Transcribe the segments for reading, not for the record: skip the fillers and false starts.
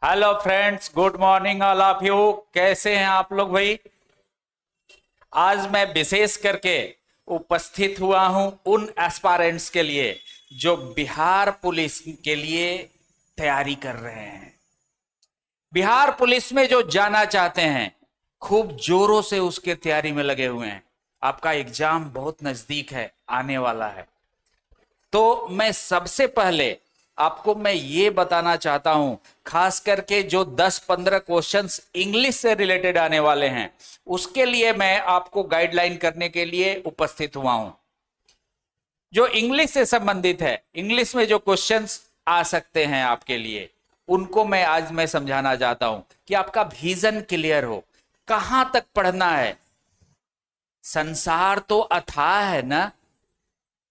Hello friends, good morning all of you. कैसे हैं आप लोग भाई? आज मैं विशेष करके उपस्थित हुआ हूं उन एस्पायरेंट्स के लिए जो बिहार पुलिस के लिए तैयारी कर रहे हैं। बिहार पुलिस में जो जाना चाहते हैं, खूब जोरों से उसके तैयारी में लगे हुए हैं। आपका एग्जाम बहुत नजदीक है, आने वाला है। तो मैं सबसे पहले आपको मैं ये बताना चाहता हूं, खास करके जो 10-15 क्वेश्चंस इंग्लिश से रिलेटेड आने वाले हैं, उसके लिए मैं आपको गाइडलाइन करने के लिए उपस्थित हुआ हूं। जो इंग्लिश से संबंधित है, इंग्लिश में जो क्वेश्चंस आ सकते हैं आपके लिए, उनको मैं आज मैं समझाना चाहता हूं कि आपका विजन क्लियर हो, कहां तक पढ़ना है। संसार तो अथाह है ना।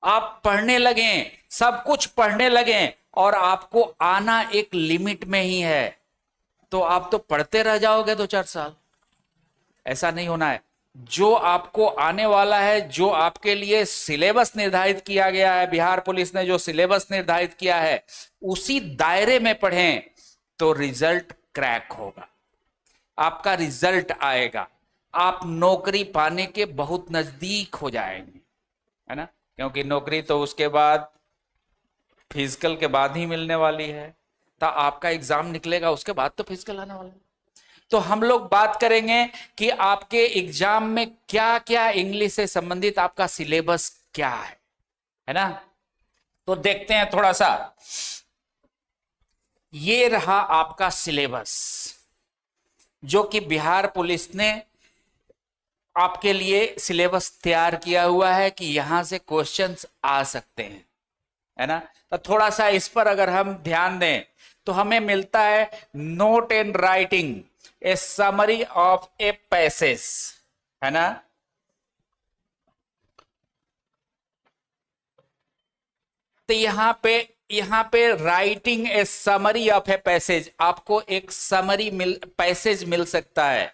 आप पढ़ने लगें, सब कुछ पढ़ने लगें, और आपको आना एक लिमिट में ही है, तो आप तो पढ़ते रह जाओगे 2-4 साल। ऐसा नहीं होना है। जो आपको आने वाला है, जो आपके लिए सिलेबस निर्धारित किया गया है, बिहार पुलिस ने जो सिलेबस निर्धारित किया है, उसी दायरे में पढ़ें तो रिजल्ट क्रैक होगा, आपका रिजल्ट आएगा, आप नौकरी पाने के बहुत नजदीक हो जाएंगे, है ना। क्योंकि नौकरी तो उसके बाद, फिजिकल के बाद ही मिलने वाली है। तो आपका एग्जाम निकलेगा, उसके बाद तो फिजिकल आने वाला है। तो हम लोग बात करेंगे कि आपके एग्जाम में क्या क्या इंग्लिश से संबंधित आपका सिलेबस क्या है ना। तो देखते हैं थोड़ा सा। ये रहा आपका सिलेबस, जो कि बिहार पुलिस ने आपके लिए सिलेबस तैयार किया हुआ है कि यहां से क्वेश्चंस आ सकते हैं, है ना। तो थोड़ा सा इस पर अगर हम ध्यान दें तो हमें मिलता है note and writing a summary of a passage, है ना। तो यहां पे writing a summary of a passage, आपको एक समरी पैसेज मिल सकता है,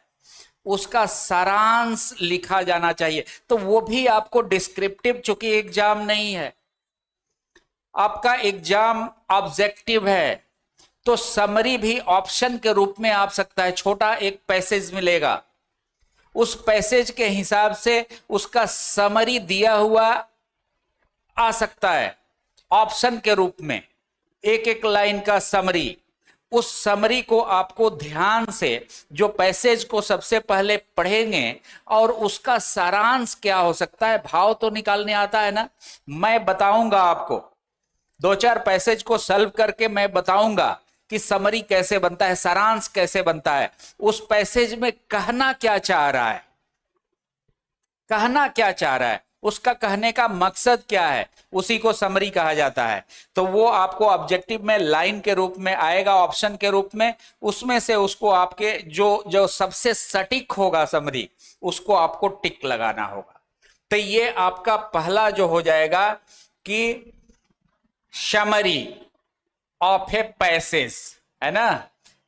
उसका सारांश लिखा जाना चाहिए। तो वो भी आपको डिस्क्रिप्टिव, चूंकि एग्जाम नहीं है, आपका एग्जाम ऑब्जेक्टिव है, तो समरी भी ऑप्शन के रूप में आ सकता है। छोटा एक पैसेज मिलेगा, उस पैसेज के हिसाब से उसका समरी दिया हुआ आ सकता है ऑप्शन के रूप में, एक एक लाइन का समरी। उस समरी को आपको ध्यान से, जो पैसेज को सबसे पहले पढ़ेंगे, और उसका सारांश क्या हो सकता है, भाव तो निकालने आता है ना। मैं बताऊंगा आपको 2-4 पैसेज को सॉल्व करके, मैं बताऊंगा कि समरी कैसे बनता है, सारांश कैसे बनता है, उस पैसेज में कहना क्या चाह रहा है, कहना क्या चाह रहा है, उसका कहने का मकसद क्या है, उसी को समरी कहा जाता है। तो वो आपको ऑब्जेक्टिव में लाइन के रूप में आएगा, ऑप्शन के रूप में। उसमें से उसको आपके जो जो सबसे सटीक होगा समरी, उसको आपको टिक लगाना होगा। तो ये आपका पहला जो हो जाएगा कि समरी ऑफ ए पैसेज, है ना।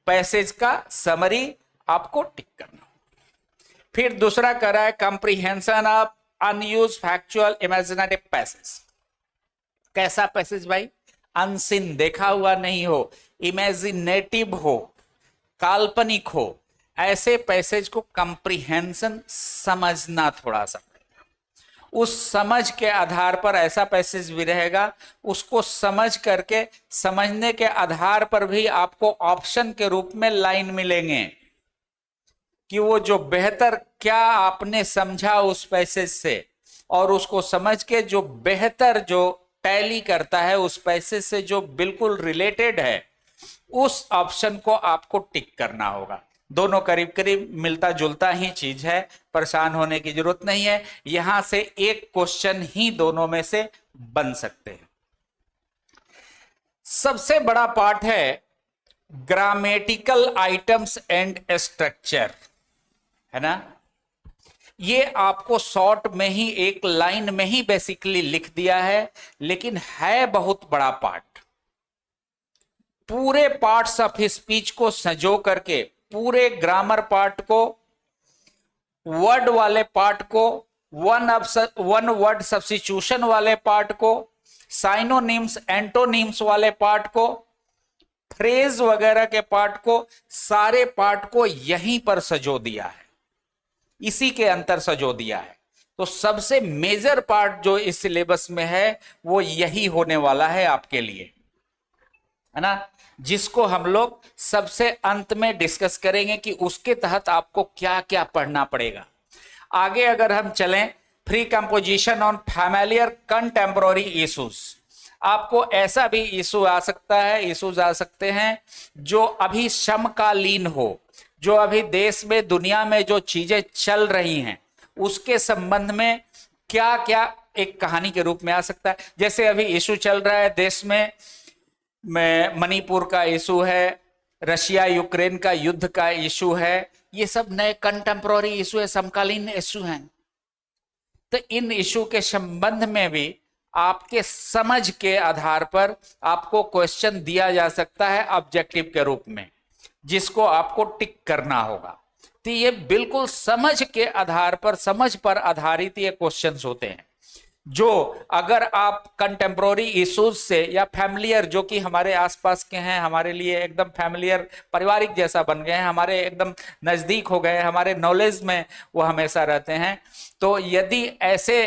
पैसेज का समरी आपको टिक करना। फिर दूसरा कर रहा है comprehension of unused factual imaginative passage. कैसा पैसेज भाई? अनसीन, देखा हुआ नहीं हो, इमेजिनेटिव हो, काल्पनिक हो, ऐसे पैसेज को कंप्रीहेंशन, समझना थोड़ा सा। उस समझ के आधार पर ऐसा पैसेज भी रहेगा, उसको समझ करके, समझने के आधार पर भी आपको ऑप्शन के रूप में लाइन मिलेंगे कि वो जो बेहतर क्या आपने समझा उस पैसेज से, और उसको समझ के जो बेहतर, जो टैली करता है उस पैसेज से, जो बिल्कुल रिलेटेड है, उस ऑप्शन को आपको टिक करना होगा। दोनों करीब करीब मिलता जुलता ही चीज है, परेशान होने की जरूरत नहीं है। यहां से एक क्वेश्चन ही दोनों में से बन सकते हैं। सबसे बड़ा पार्ट है ग्रामेटिकल आइटम्स एंड स्ट्रक्चर, है ना। ये आपको शॉर्ट में ही, एक लाइन में ही बेसिकली लिख दिया है, लेकिन है बहुत बड़ा पार्ट। पूरे पार्ट्स ऑफ स्पीच को संजो करके, पूरे ग्रामर पार्ट को, वर्ड वाले पार्ट को, वन वर्ड सब्स्टिट्यूशन वाले पार्ट को, साइनोनिम्स एंटोनिम्स वाले पार्ट को, फ्रेज वगैरह के पार्ट को, सारे पार्ट को यहीं पर सजो दिया है, इसी के अंतर सजो दिया है। तो सबसे मेजर पार्ट जो इस सिलेबस में है वो यही होने वाला है आपके लिए, है ना, जिसको हम लोग सबसे अंत में डिस्कस करेंगे कि उसके तहत आपको क्या क्या पढ़ना पड़ेगा। आगे अगर हम चलें, free composition on familiar contemporary issues, आपको ऐसा भी इशू आ सकता है, इश्यूज आ सकते हैं जो अभी समकालीन हो, जो अभी देश में दुनिया में जो चीजें चल रही हैं उसके संबंध में क्या क्या एक कहानी के रूप में आ सकता है। जैसे अभी इशू चल रहा है देश में मणिपुर का इशू है, रशिया यूक्रेन का युद्ध का इशू है, ये सब नए कंटेम्पोररी इशू है, समकालीन इशू हैं। तो इन इशू के संबंध में भी आपके समझ के आधार पर आपको क्वेश्चन दिया जा सकता है ऑब्जेक्टिव के रूप में, जिसको आपको टिक करना होगा। तो ये बिल्कुल समझ के आधार पर, समझ पर आधारित ये क्वेश्चंस होते हैं, जो अगर आप कंटेम्पोररी इश्यूज से या फैमिलियर, जो कि हमारे आसपास के हैं, हमारे लिए एकदम फैमिलियर, पारिवारिक जैसा बन गए हैं, हमारे एकदम नजदीक हो गए, हमारे नॉलेज में वो हमेशा रहते हैं, तो यदि ऐसे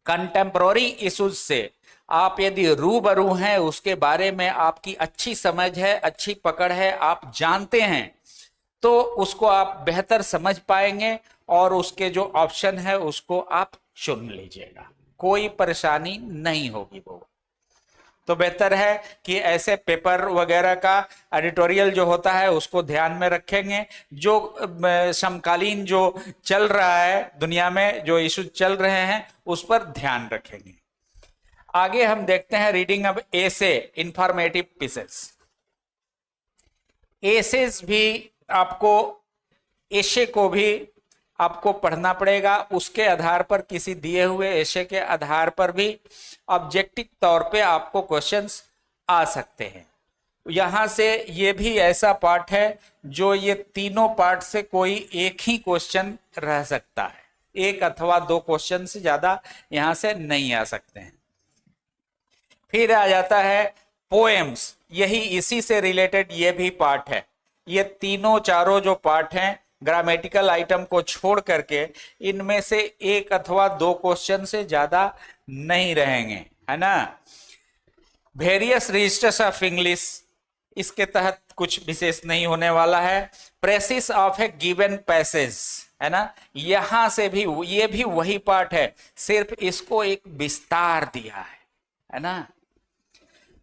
कंटेम्पोररी इश्यूज से आप यदि रूबरू हैं, उसके बारे में आपकी अच्छी समझ है, अच्छी पकड़ है, आप जानते हैं, तो उसको आप बेहतर समझ पाएंगे और उसके जो ऑप्शन है उसको आप चुन लीजिएगा, कोई परेशानी नहीं होगी वो। तो बेहतर है कि ऐसे पेपर वगैरह का एडिटोरियल जो होता है उसको ध्यान में रखेंगे, जो समकालीन जो चल रहा है दुनिया में, जो इशू चल रहे हैं उस पर ध्यान रखेंगे। आगे हम देखते हैं रीडिंग अब एसे, इंफॉर्मेटिव पीसेस। एसेस भी आपको, एशे को भी आपको पढ़ना पड़ेगा, उसके आधार पर, किसी दिए हुए एशे के आधार पर भी ऑब्जेक्टिव तौर पे आपको क्वेश्चंस आ सकते हैं। यहां से ये भी ऐसा पार्ट है जो ये तीनों पार्ट से कोई एक ही क्वेश्चन रह सकता है, एक अथवा दो क्वेश्चन से ज्यादा यहां से नहीं आ सकते हैं। फिर आ जाता है पोएम्स, यही इसी से रिलेटेड ये भी पार्ट है। ये तीनों चारों जो पार्ट हैं, ग्रामेटिकल आइटम को छोड़ करके, इनमें से एक अथवा दो क्वेश्चन से ज्यादा नहीं रहेंगे, है ना। वेरियस रजिस्टर्स ऑफ इंग्लिश, इसके तहत कुछ विशेष नहीं होने वाला है। Precious of A given passage, है ना, यहां से भी ये भी वही पार्ट है, सिर्फ इसको एक विस्तार दिया है ना।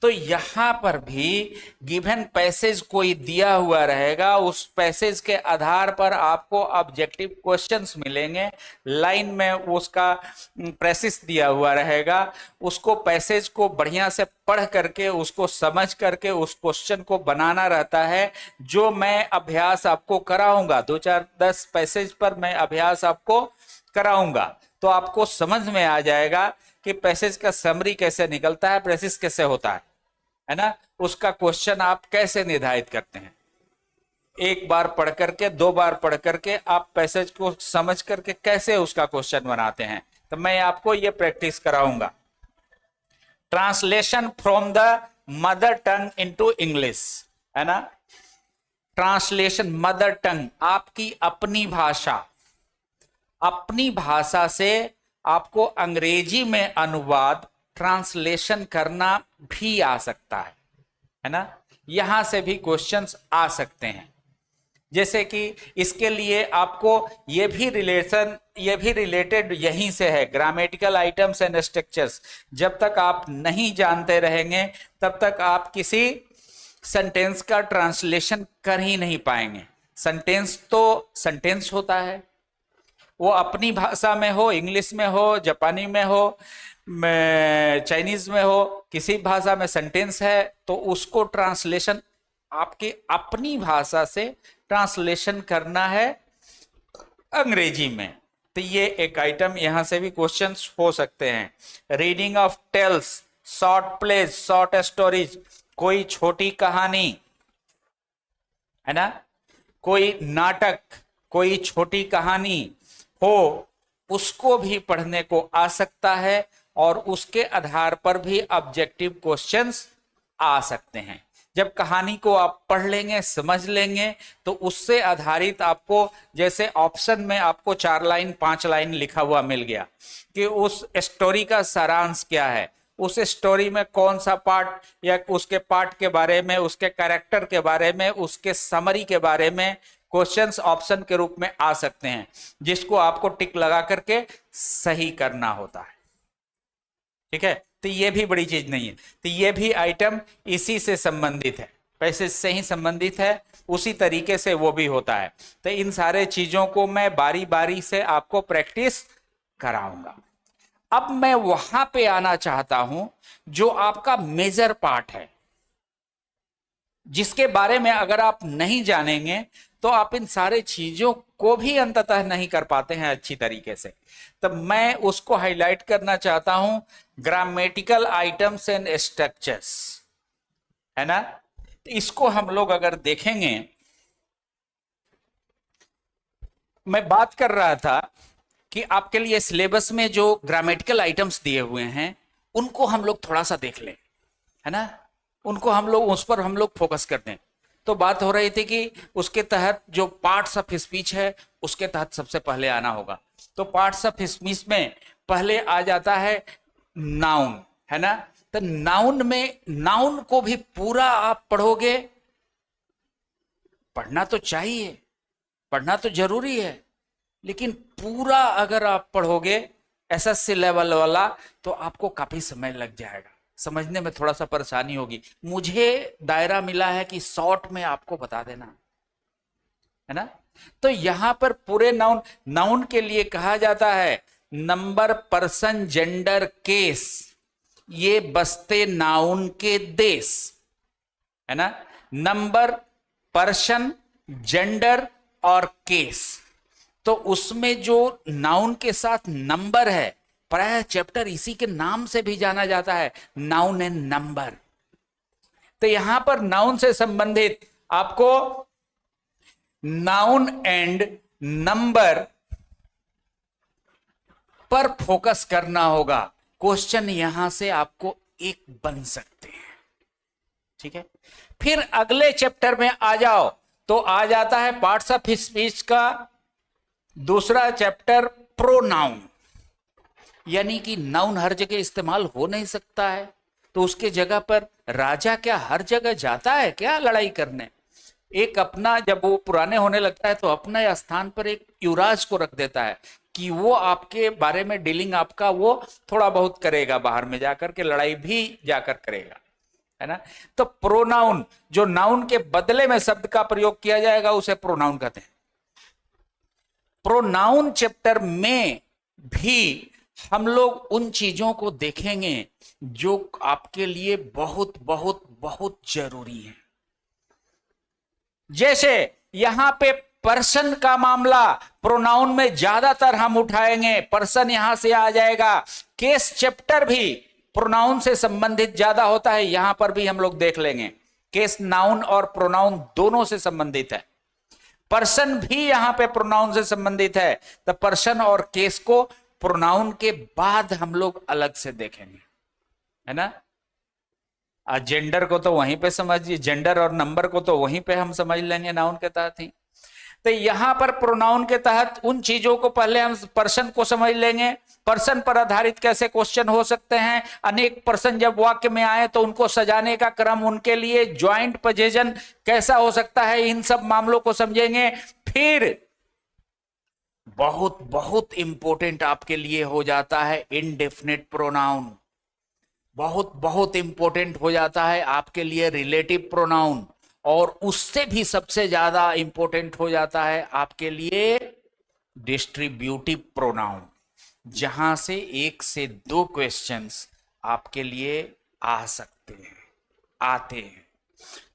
तो यहां पर भी गिवन पैसेज कोई दिया हुआ रहेगा, उस पैसेज के आधार पर आपको ऑब्जेक्टिव क्वेश्चंस मिलेंगे, लाइन में उसका प्रेसिस दिया हुआ रहेगा, उसको पैसेज को बढ़िया से पढ़ करके, उसको समझ करके उस क्वेश्चन को बनाना रहता है, जो मैं अभ्यास आपको कराऊंगा। 2-4-10 पैसेज पर मैं अभ्यास आपको कराऊंगा, तो आपको समझ में आ जाएगा कि पैसेज का समरी कैसे निकलता है, प्रेसिस कैसे होता है ना, उसका क्वेश्चन आप कैसे निर्धारित करते हैं। एक बार पढ़ करके, 2 बार पढ़ करके आप पैसेज को समझ करके कैसे उसका क्वेश्चन बनाते हैं, तो मैं आपको ये प्रैक्टिस कराऊंगा। Translation from the mother tongue into English, है ना। ट्रांसलेशन, मदर टंग, आपकी अपनी भाषा, अपनी भाषा से आपको अंग्रेजी में अनुवाद, ट्रांसलेशन करना भी आ सकता है ना। यहां से भी क्वेश्चंस आ सकते हैं। जैसे कि इसके लिए आपको ये भी रिलेटेड यहीं से है, ग्रामेटिकल आइटम्स एंड स्ट्रक्चर्स। जब तक आप नहीं जानते रहेंगे तब तक आप किसी सेंटेंस का ट्रांसलेशन कर ही नहीं पाएंगे। सेंटेंस तो सेंटेंस होता है, वो अपनी भाषा में हो, इंग्लिश में हो, जापानी में हो, चाइनीज में हो, किसी भाषा में सेंटेंस है, तो उसको ट्रांसलेशन आपके अपनी भाषा से ट्रांसलेशन करना है अंग्रेजी में। तो ये एक आइटम, यहां से भी क्वेश्चंस हो सकते हैं। Reading of tales, short plays, short stories, कोई छोटी कहानी, है ना, कोई नाटक, कोई छोटी कहानी हो, उसको भी पढ़ने को आ सकता है और उसके आधार पर भी ऑब्जेक्टिव क्वेश्चंस आ सकते हैं। जब कहानी को आप पढ़ लेंगे, समझ लेंगे, तो उससे आधारित आपको, जैसे ऑप्शन में आपको 4 लाइन 5 लाइन लिखा हुआ मिल गया कि उस स्टोरी का सारांश क्या है, उस स्टोरी में कौन सा पार्ट या उसके पार्ट के बारे में, उसके कैरेक्टर के बारे में, उसके समरी के बारे में क्वेश्चंस ऑप्शन के रूप में आ सकते हैं, जिसको आपको टिक लगा करके सही करना होता है। ठीक है, तो ये भी बड़ी चीज नहीं है। तो ये भी आइटम इसी से संबंधित है, पैसेज से ही संबंधित है, उसी तरीके से वो भी होता है। तो इन सारे चीजों को मैं बारी बारी से आपको प्रैक्टिस कराऊंगा। अब मैं वहां पे आना चाहता हूं जो आपका मेजर पार्ट है, जिसके बारे में अगर आप नहीं जानेंगे तो आप इन सारे चीजों को भी अंततः नहीं कर पाते हैं अच्छी तरीके से। तब मैं उसको हाईलाइट करना चाहता हूं, ग्रामेटिकल आइटम्स एंड स्ट्रक्चर्स, है ना। तो इसको हम लोग अगर देखेंगे, मैं बात कर रहा था कि आपके लिए सिलेबस में जो ग्रामेटिकल आइटम्स दिए हुए हैं उनको हम लोग थोड़ा सा देख लें, है ना, उनको हम लोग उस पर हम लोग फोकस करते हैं। तो बात हो रही थी कि उसके तहत जो पार्ट्स ऑफ स्पीच है उसके तहत सबसे पहले आना होगा। तो पार्ट्स ऑफ स्पीच में पहले आ जाता है नाउन, है ना। तो नाउन में, नाउन को भी पूरा आप पढ़ोगे, पढ़ना तो चाहिए, पढ़ना तो जरूरी है, लेकिन पूरा अगर आप पढ़ोगे एसएससी लेवल वाला तो आपको काफी समय लग जाएगा, समझने में थोड़ा सा परेशानी होगी। मुझे दायरा मिला है कि शॉर्ट में आपको बता देना, है ना। तो यहां पर पूरे नाउन, नाउन के लिए कहा जाता है नंबर, पर्सन, जेंडर, केस, ये बसते नाउन के देश, है ना। नंबर, पर्सन, जेंडर और केस, तो उसमें जो नाउन के साथ नंबर है, प्राय चैप्टर इसी के नाम से भी जाना जाता है, नाउन एंड नंबर। तो यहां पर नाउन से संबंधित आपको नाउन एंड नंबर पर फोकस करना होगा। क्वेश्चन यहां से आपको एक बन सकते हैं, ठीक है। फिर अगले चैप्टर में आ जाओ तो आ जाता है पार्ट्स ऑफ स्पीच का दूसरा चैप्टर, प्रोनाउन, यानी कि नाउन हर जगह इस्तेमाल हो नहीं सकता है, तो उसके जगह पर राजा क्या हर जगह जाता है क्या लड़ाई करने? एक अपना, जब वो पुराने होने लगता है तो अपने स्थान पर एक युवराज को रख देता है कि वो आपके बारे में डीलिंग आपका वो थोड़ा बहुत करेगा, बाहर में जाकर के लड़ाई भी जाकर करेगा, है ना। तो प्रोनाउन, जो नाउन के बदले में शब्द का प्रयोग किया जाएगा उसे प्रोनाउन कहते हैं। प्रोनाउन चैप्टर में भी हम लोग उन चीजों को देखेंगे जो आपके लिए बहुत बहुत बहुत जरूरी है। जैसे यहां पे पर्सन का मामला प्रोनाउन में ज्यादातर हम उठाएंगे, पर्सन यहां से आ जाएगा। केस चैप्टर भी प्रोनाउन से संबंधित ज्यादा होता है, यहां पर भी हम लोग देख लेंगे। केस नाउन और प्रोनाउन दोनों से संबंधित है। पर्सन भी यहां पे प्रोनाउन से संबंधित है, तो पर्सन और केस को प्रोनाउन के बाद हम लोग अलग से देखेंगे, है ना। जेंडर को तो वहीं पे समझिए, जेंडर और नंबर को तो वहीं पे हम समझ लेंगे नाउन के तहत ही। तो यहां पर प्रोनाउन के तहत उन चीजों को पहले हम पर्सन को समझ लेंगे, पर्सन पर आधारित कैसे क्वेश्चन हो सकते हैं, अनेक पर्सन जब वाक्य में आए तो उनको सजाने का क्रम, उनके लिए ज्वाइंट पोजीशन कैसा हो सकता है, इन सब मामलों को समझेंगे। फिर बहुत बहुत इंपॉर्टेंट आपके लिए हो जाता है इनडेफिनिट प्रोनाउन, बहुत बहुत इंपॉर्टेंट हो जाता है आपके लिए रिलेटिव प्रोनाउन, और उससे भी सबसे ज्यादा इंपॉर्टेंट हो जाता है आपके लिए डिस्ट्रीब्यूटिव प्रोनाउन, जहां से 1 से 2 क्वेश्चंस आपके लिए आ सकते हैं, आते हैं।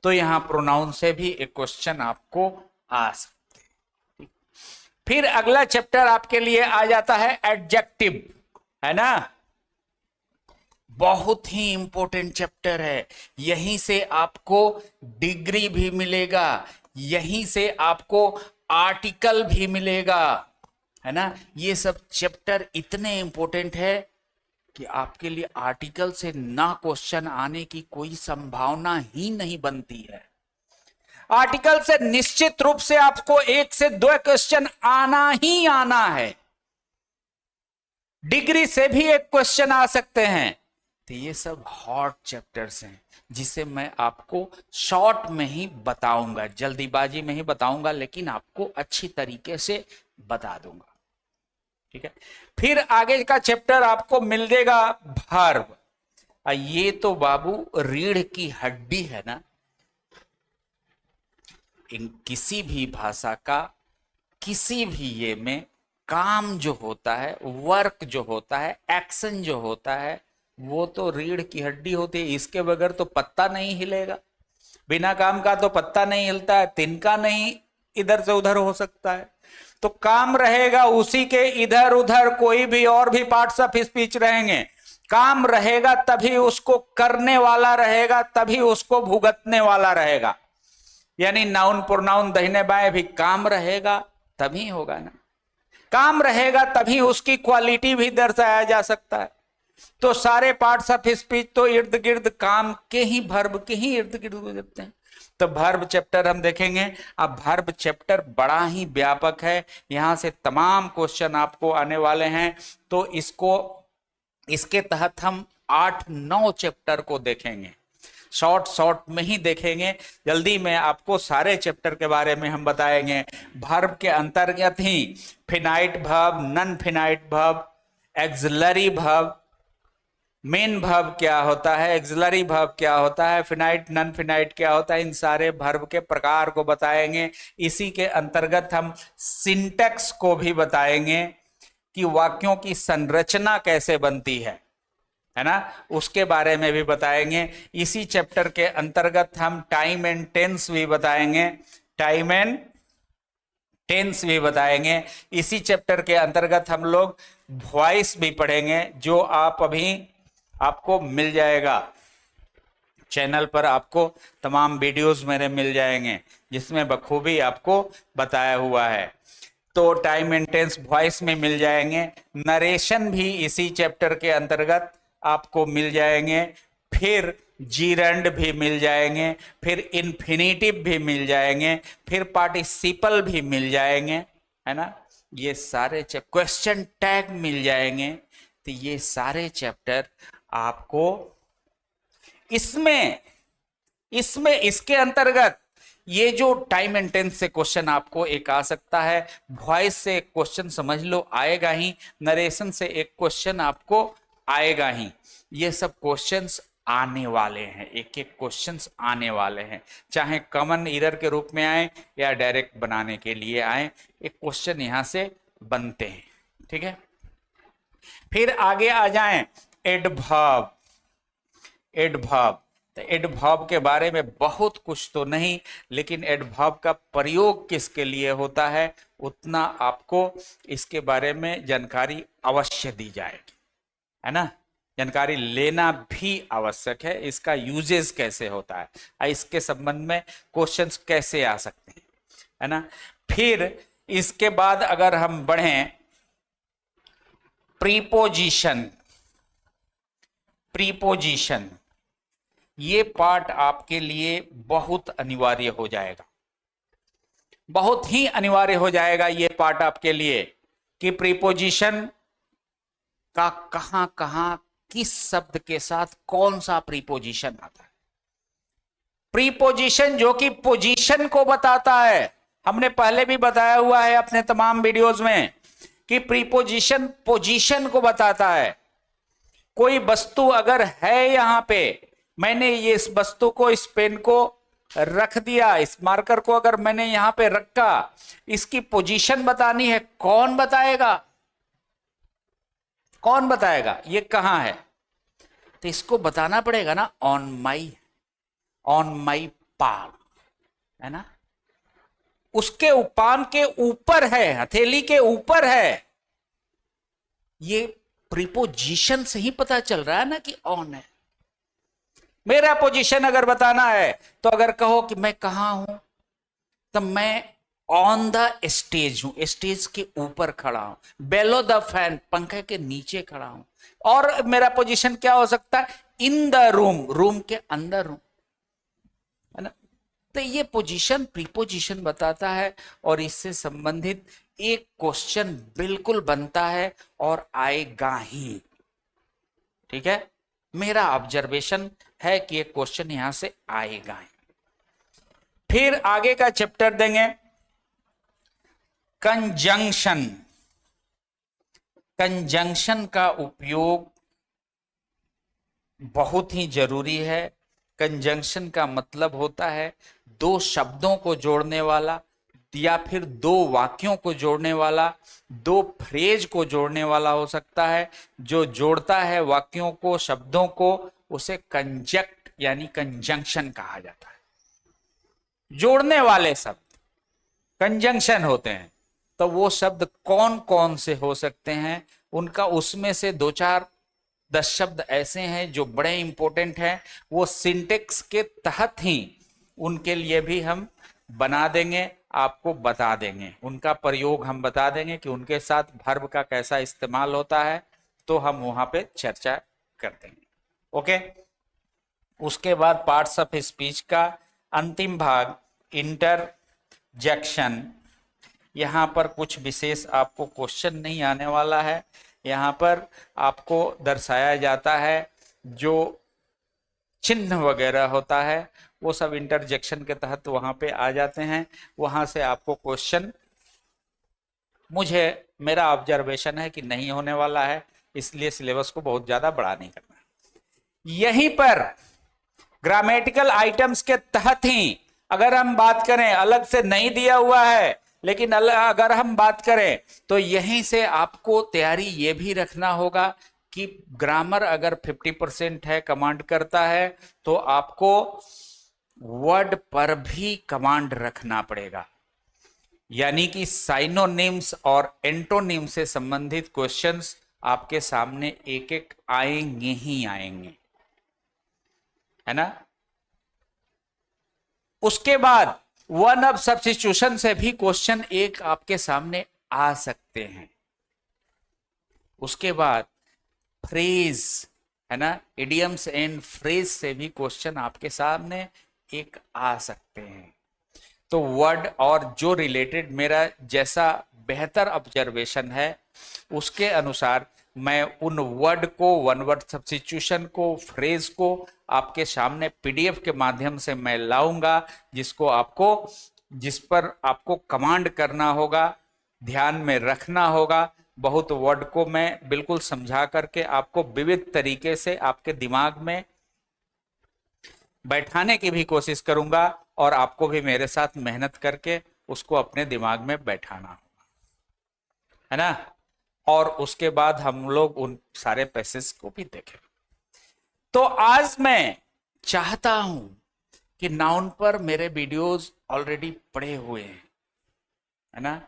तो यहां प्रोनाउन से भी एक क्वेश्चन आपको आ सकते हैं। फिर अगला चैप्टर आपके लिए आ जाता है एडजेक्टिव, है ना। बहुत ही इंपॉर्टेंट चैप्टर है, यहीं से आपको डिग्री भी मिलेगा, यहीं से आपको आर्टिकल भी मिलेगा, है ना। ये सब चैप्टर इतने इंपॉर्टेंट है कि आपके लिए आर्टिकल से ना क्वेश्चन आने की कोई संभावना ही नहीं बनती है। आर्टिकल से निश्चित रूप से आपको 1 से 2 क्वेश्चन आना ही आना है। डिग्री से भी एक क्वेश्चन आ सकते हैं। तो ये सब हॉट चैप्टर्स हैं जिसे मैं आपको शॉर्ट में ही बताऊंगा, जल्दीबाजी में ही बताऊंगा, लेकिन आपको अच्छी तरीके से बता दूंगा। ठीक है, फिर आगे का चैप्टर आपको मिल जाएगा वर्ब। ये तो बाबू रीढ़ की हड्डी है ना। किसी भी भाषा का किसी भी ये में काम जो होता है, वर्क जो होता है, एक्शन जो होता है, वो तो रीढ़ की हड्डी होती है। इसके बगैर तो पत्ता नहीं हिलेगा। बिना काम का तो पत्ता नहीं हिलता है, तिनका नहीं इधर से उधर हो सकता है। तो काम रहेगा, उसी के इधर उधर कोई भी और भी पार्ट्स ऑफ स्पीच रहेंगे। काम रहेगा तभी उसको करने वाला रहेगा, तभी उसको भुगतने वाला रहेगा। यानी नाउन प्रोनाउन दाहिने बाएं भी काम रहेगा तभी होगा ना। काम रहेगा तभी उसकी क्वालिटी भी दर्शाया जा सकता है। तो सारे पार्ट्स ऑफ स्पीच तो इर्द गिर्द काम के ही, वर्ब के ही इर्द गिर्द गुजरते हैं। तो वर्ब चैप्टर हम देखेंगे। अब वर्ब चैप्टर बड़ा ही व्यापक है, यहां से तमाम क्वेश्चन आपको आने वाले हैं। तो इसके तहत हम 8-9 चैप्टर को देखेंगे, शॉर्ट में ही देखेंगे। जल्दी में आपको सारे चैप्टर के बारे में हम बताएंगे। वर्ब के अंतर्गत ही finite verb, non finite verb, auxiliary verb, main verb क्या होता है, एक्सिलरी वर्ब क्या होता है, फिनाइट नन फिनाइट क्या होता है, इन सारे वर्ब के प्रकार को बताएंगे। इसी के अंतर्गत हम सिंटैक्स को भी बताएंगे कि वाक्यों की संरचना कैसे बनती है ना, उसके बारे में भी बताएंगे। इसी चैप्टर के अंतर्गत हम टाइम एंड टेंस भी बताएंगे, टाइम एंड टेंस भी बताएंगे। इसी चैप्टर के अंतर्गत हम लोग वॉइस भी पढ़ेंगे, जो आपको मिल जाएगा चैनल पर। आपको तमाम वीडियोस मेरे मिल जाएंगे जिसमें बखूबी आपको बताया हुआ है। तो टाइम एंड टेंस वॉइस में मिल जाएंगे। नरेशन भी इसी चैप्टर के अंतर्गत आपको मिल जाएंगे। फिर जीरंड भी मिल जाएंगे, फिर इन्फिनेटिव भी मिल जाएंगे, फिर पार्टिसिपल भी मिल जाएंगे, है ना। ये सारे क्वेश्चन टैग मिल जाएंगे। तो ये सारे चैप्टर आपको इसके अंतर्गत ये जो टाइम एंड टेंस से क्वेश्चन आपको एक आ सकता है, वॉइस से एक क्वेश्चन समझ लो आएगा ही, नरेशन से एक क्वेश्चन आपको आएगा ही। ये सब क्वेश्चंस आने वाले हैं, एक एक क्वेश्चंस आने वाले हैं, चाहे कॉमन एरर के रूप में आए या डायरेक्ट बनाने के लिए आए, एक क्वेश्चन यहां से बनते हैं। ठीक है, फिर आगे आ जाएं एडवर्ब। तो एडवर्ब के बारे में बहुत कुछ तो नहीं, लेकिन एडवर्ब का प्रयोग किसके लिए होता है उतना आपको इसके बारे में जानकारी अवश्य दी जाएगी, है ना। जानकारी लेना भी आवश्यक है, इसका यूजेस कैसे होता है, इसके संबंध में क्वेश्चंस कैसे आ सकते हैं, है ना। फिर इसके बाद अगर हम बढ़ें प्रीपोजिशन, ये पार्ट आपके लिए बहुत अनिवार्य हो जाएगा, बहुत ही अनिवार्य हो जाएगा ये पार्ट आपके लिए कि प्रीपोजिशन का कहां कहां किस शब्द के साथ कौन सा प्रीपोजिशन आता है। प्रीपोजिशन जो कि पोजीशन को बताता है, हमने पहले भी बताया हुआ है अपने तमाम वीडियोस में कि प्रीपोजिशन पोजीशन को बताता है। कोई वस्तु अगर है यहां पे, मैंने ये इस वस्तु को, इस पेन को रख दिया, इस मार्कर को अगर मैंने यहां पे रखा, इसकी पोजीशन बतानी है, कौन बताएगा, कौन बताएगा ये कहां है। तो इसको बताना पड़ेगा ना, ऑन माई पाम, है ना। उसके पाम के ऊपर है, हथेली के ऊपर है, ये प्रीपोजिशन से ही पता चल रहा है ना कि ऑन है। मेरा पोजीशन अगर बताना है तो अगर कहो कि मैं कहां हूं, तब मैं ऑन द स्टेज हूं, स्टेज के ऊपर खड़ा हूं। बेलो द फैन, पंखे के नीचे खड़ा हूं। और मेरा पोजीशन क्या हो सकता है? इन द रूम, रूम के अंदर हूं, है ना। तो ये पोजीशन प्रीपोजिशन बताता है और इससे संबंधित एक क्वेश्चन बिल्कुल बनता है और आएगा ही। ठीक है, मेरा ऑब्जर्वेशन है कि एक क्वेश्चन यहां से आएगा ही। फिर आगे का चैप्टर देंगे कंजंक्शन। कंजंक्शन का उपयोग बहुत ही जरूरी है। कंजंक्शन का मतलब होता है दो शब्दों को जोड़ने वाला, या फिर दो वाक्यों को जोड़ने वाला, दो फ्रेज को जोड़ने वाला हो सकता है। जो जोड़ता है वाक्यों को, शब्दों को, उसे कंजक्ट यानी कंजंक्शन कहा जाता है। जोड़ने वाले शब्द कंजंक्शन होते हैं। तो वो शब्द कौन कौन से हो सकते हैं, उनका उसमें से 2-4-10 शब्द ऐसे हैं जो बड़े इंपॉर्टेंट हैं। वो सिंटेक्स के तहत ही उनके लिए भी हम बना देंगे, आपको बता देंगे, उनका प्रयोग हम बता देंगे कि उनके साथ वर्ब का कैसा इस्तेमाल होता है। तो हम वहां पे चर्चा कर देंगे। ओके। उसके बाद पार्ट्स ऑफ स्पीच का अंतिम भाग इंटरजेक्शन। यहाँ पर कुछ विशेष आपको क्वेश्चन नहीं आने वाला है। यहाँ पर आपको दर्शाया जाता है जो चिन्ह वगैरह होता है वो सब इंटरजेक्शन के तहत वहां पे आ जाते हैं। वहां से आपको क्वेश्चन, मुझे मेरा ऑब्जर्वेशन है कि नहीं होने वाला है, इसलिए सिलेबस को बहुत ज्यादा बड़ा नहीं करना। यहीं पर ग्रामेटिकल आइटम्स के तहत ही अगर हम बात करें, अलग से नहीं दिया हुआ है, लेकिन अगर हम बात करें तो यहीं से आपको तैयारी ये भी रखना होगा कि ग्रामर अगर 50% है, कमांड करता है, तो आपको वर्ड पर भी कमांड रखना पड़ेगा। यानी कि साइनोनिम्स और एंटोनिम से संबंधित क्वेश्चंस आपके सामने एक एक आएंगे ही आएंगे, है ना। उसके बाद वन ऑफ सब्स्टिट्यूशन से भी क्वेश्चन एक आपके सामने आ सकते हैं। उसके बाद फ्रेज, है ना, इडियम्स एंड फ्रेज से भी क्वेश्चन आपके सामने एक आ सकते हैं। तो वर्ड और जो रिलेटेड मेरा जैसा बेहतर ऑब्जर्वेशन है उसके अनुसार मैं उन वर्ड को, वन वर्ड सब्स्टिट्यूशन को, फ्रेज को आपके सामने पीडीएफ के माध्यम से मैं लाऊंगा, जिस पर आपको कमांड करना होगा, ध्यान में रखना होगा। बहुत वर्ड को मैं बिल्कुल समझा करके आपको विविध तरीके से आपके दिमाग में बैठाने की भी कोशिश करूंगा और आपको भी मेरे साथ मेहनत करके उसको अपने दिमाग में बैठाना होगा, है ना। और उसके बाद हम लोग उन सारे पैसेज को भी देखें। तो आज मैं चाहता हूं कि नाउन पर मेरे वीडियोस ऑलरेडी पड़े हुए हैं, है ना।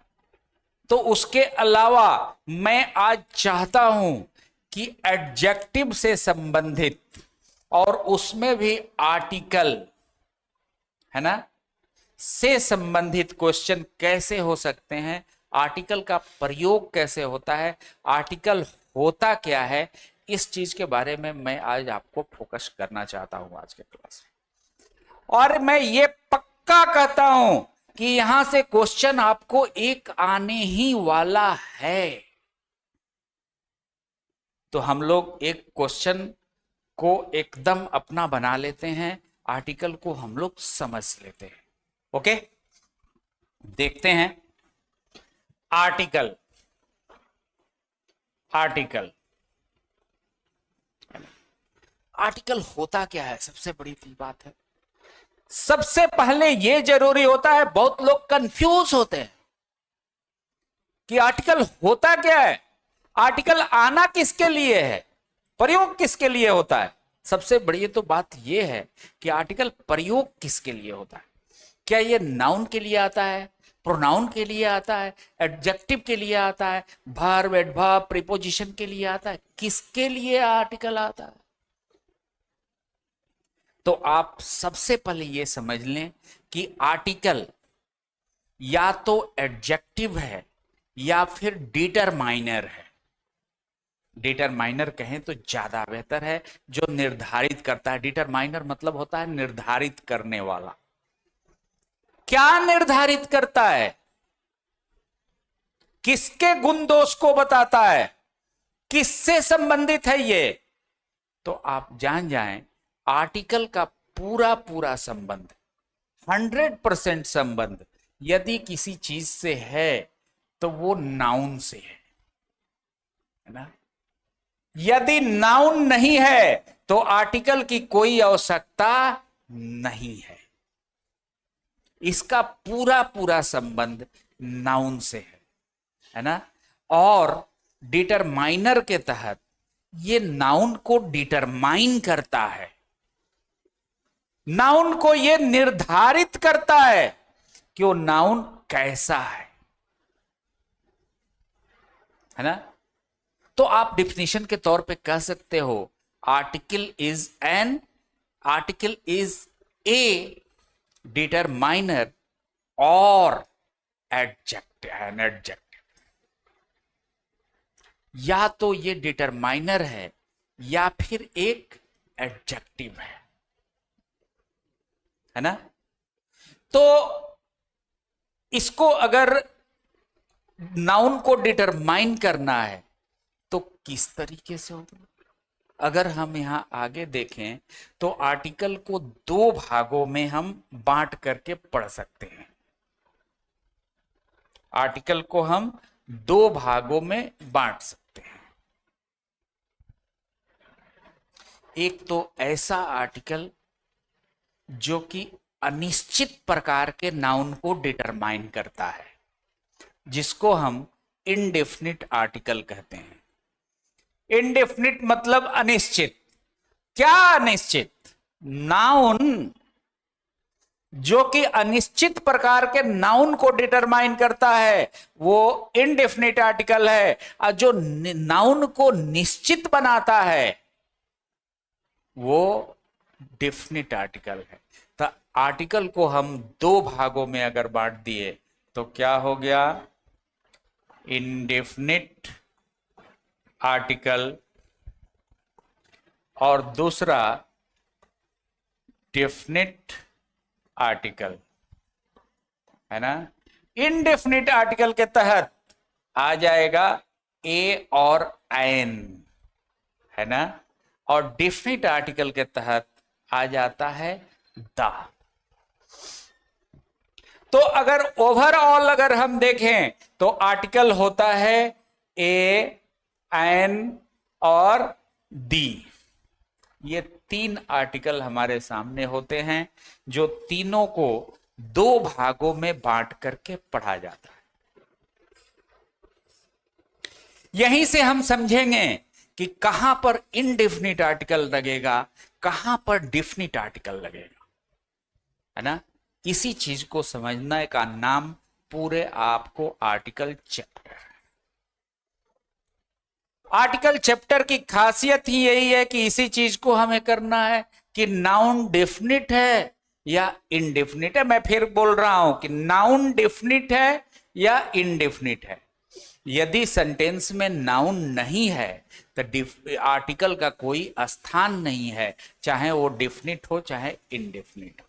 तो उसके अलावा मैं आज चाहता हूं कि एडजेक्टिव से संबंधित और उसमें भी आर्टिकल, है ना, से संबंधित क्वेश्चन कैसे हो सकते हैं, आर्टिकल का प्रयोग कैसे होता है, आर्टिकल होता क्या है, इस चीज के बारे में मैं आज आपको फोकस करना चाहता हूं आज के क्लास में। और मैं ये पक्का कहता हूं कि यहां से क्वेश्चन आपको एक आने ही वाला है। तो हम लोग एक क्वेश्चन को एकदम अपना बना लेते हैं, आर्टिकल को हम लोग समझ लेते हैं। ओके, देखते हैं आर्टिकल। आर्टिकल आर्टिकल होता क्या है, सबसे बड़ी बात है। सबसे पहले यह जरूरी होता है, बहुत लोग कंफ्यूज होते हैं कि आर्टिकल होता क्या है, आर्टिकल आना किसके लिए है, प्रयोग किसके लिए होता है। सबसे बड़ी तो बात यह है कि आर्टिकल प्रयोग किसके लिए होता है। क्या यह नाउन के लिए आता है, प्रोनाउन के लिए आता है, एडजेक्टिव के लिए आता है, वर्ब, एडवर्ब, प्रीपोजिशन के लिए आता है, किसके लिए आर्टिकल आता है। तो आप सबसे पहले यह समझ लें कि आर्टिकल या तो एडजेक्टिव है या फिर डिटरमाइनर है। डिटरमाइनर कहें तो ज्यादा बेहतर है, जो निर्धारित करता है। डिटरमाइनर मतलब होता है निर्धारित करने वाला। क्या निर्धारित करता है? किसके गुण दोष को बताता है? किससे संबंधित है ये? तो आप जान जाएं, आर्टिकल का पूरा पूरा संबंध, 100% संबंध यदि किसी चीज से है तो वो नाउन से है ना। यदि नाउन नहीं है तो आर्टिकल की कोई आवश्यकता नहीं है। इसका पूरा पूरा संबंध नाउन से है ना। और डिटरमाइनर के तहत ये नाउन को डिटरमाइन करता है, नाउन को ये निर्धारित करता है कि वो नाउन कैसा है ना। तो आप डिफिनेशन के तौर पे कह सकते हो, आर्टिकल इज ए डिटरमाइनर और एडजेक्टिव। या तो ये डिटरमाइनर है या फिर एक एडजेक्टिव है ना। तो इसको अगर नाउन को डिटरमाइन करना है तो किस तरीके से होगा? अगर हम यहां आगे देखें तो आर्टिकल को दो भागों में हम बांट करके पढ़ सकते हैं। आर्टिकल को हम दो भागों में बांट सकते हैं। एक तो ऐसा आर्टिकल जो कि अनिश्चित प्रकार के नाउन को डिटरमाइन करता है, जिसको हम इनडेफिनिट आर्टिकल कहते हैं। इनडेफिनिट मतलब अनिश्चित। क्या अनिश्चित? नाउन जो कि अनिश्चित प्रकार के नाउन को डिटरमाइन करता है वो इनडेफिनिट आर्टिकल है, और जो नाउन को निश्चित बनाता है वो डेफिनिट आर्टिकल है। तो आर्टिकल को हम दो भागों में अगर बांट दिए तो क्या हो गया? इनडेफिनिट आर्टिकल और दूसरा डेफिनिट आर्टिकल, है ना। इनडेफिनिट आर्टिकल के तहत आ जाएगा ए और एन, है ना। और डेफिनिट आर्टिकल के तहत आ जाता है द। तो अगर ओवरऑल अगर हम देखें तो आर्टिकल होता है ए, एन और दी। ये तीन आर्टिकल हमारे सामने होते हैं, जो तीनों को दो भागों में बांट करके पढ़ा जाता है। यहीं से हम समझेंगे कि कहां पर इनडेफिनिट आर्टिकल लगेगा, कहां पर डेफिनिट आर्टिकल लगेगा, है ना। इसी चीज को समझने का नाम पूरे आपको आर्टिकल चैप्टर। आर्टिकल चैप्टर की खासियत ही यही है कि इसी चीज को हमें करना है कि नाउन डेफिनिट है या इनडेफिनिट है। मैं फिर बोल रहा हूं कि नाउन डेफिनिट है या इनडेफिनिट है। यदि सेंटेंस में नाउन नहीं है तो आर्टिकल का कोई स्थान नहीं है, चाहे वो डेफिनिट हो चाहे इनडेफिनिट हो।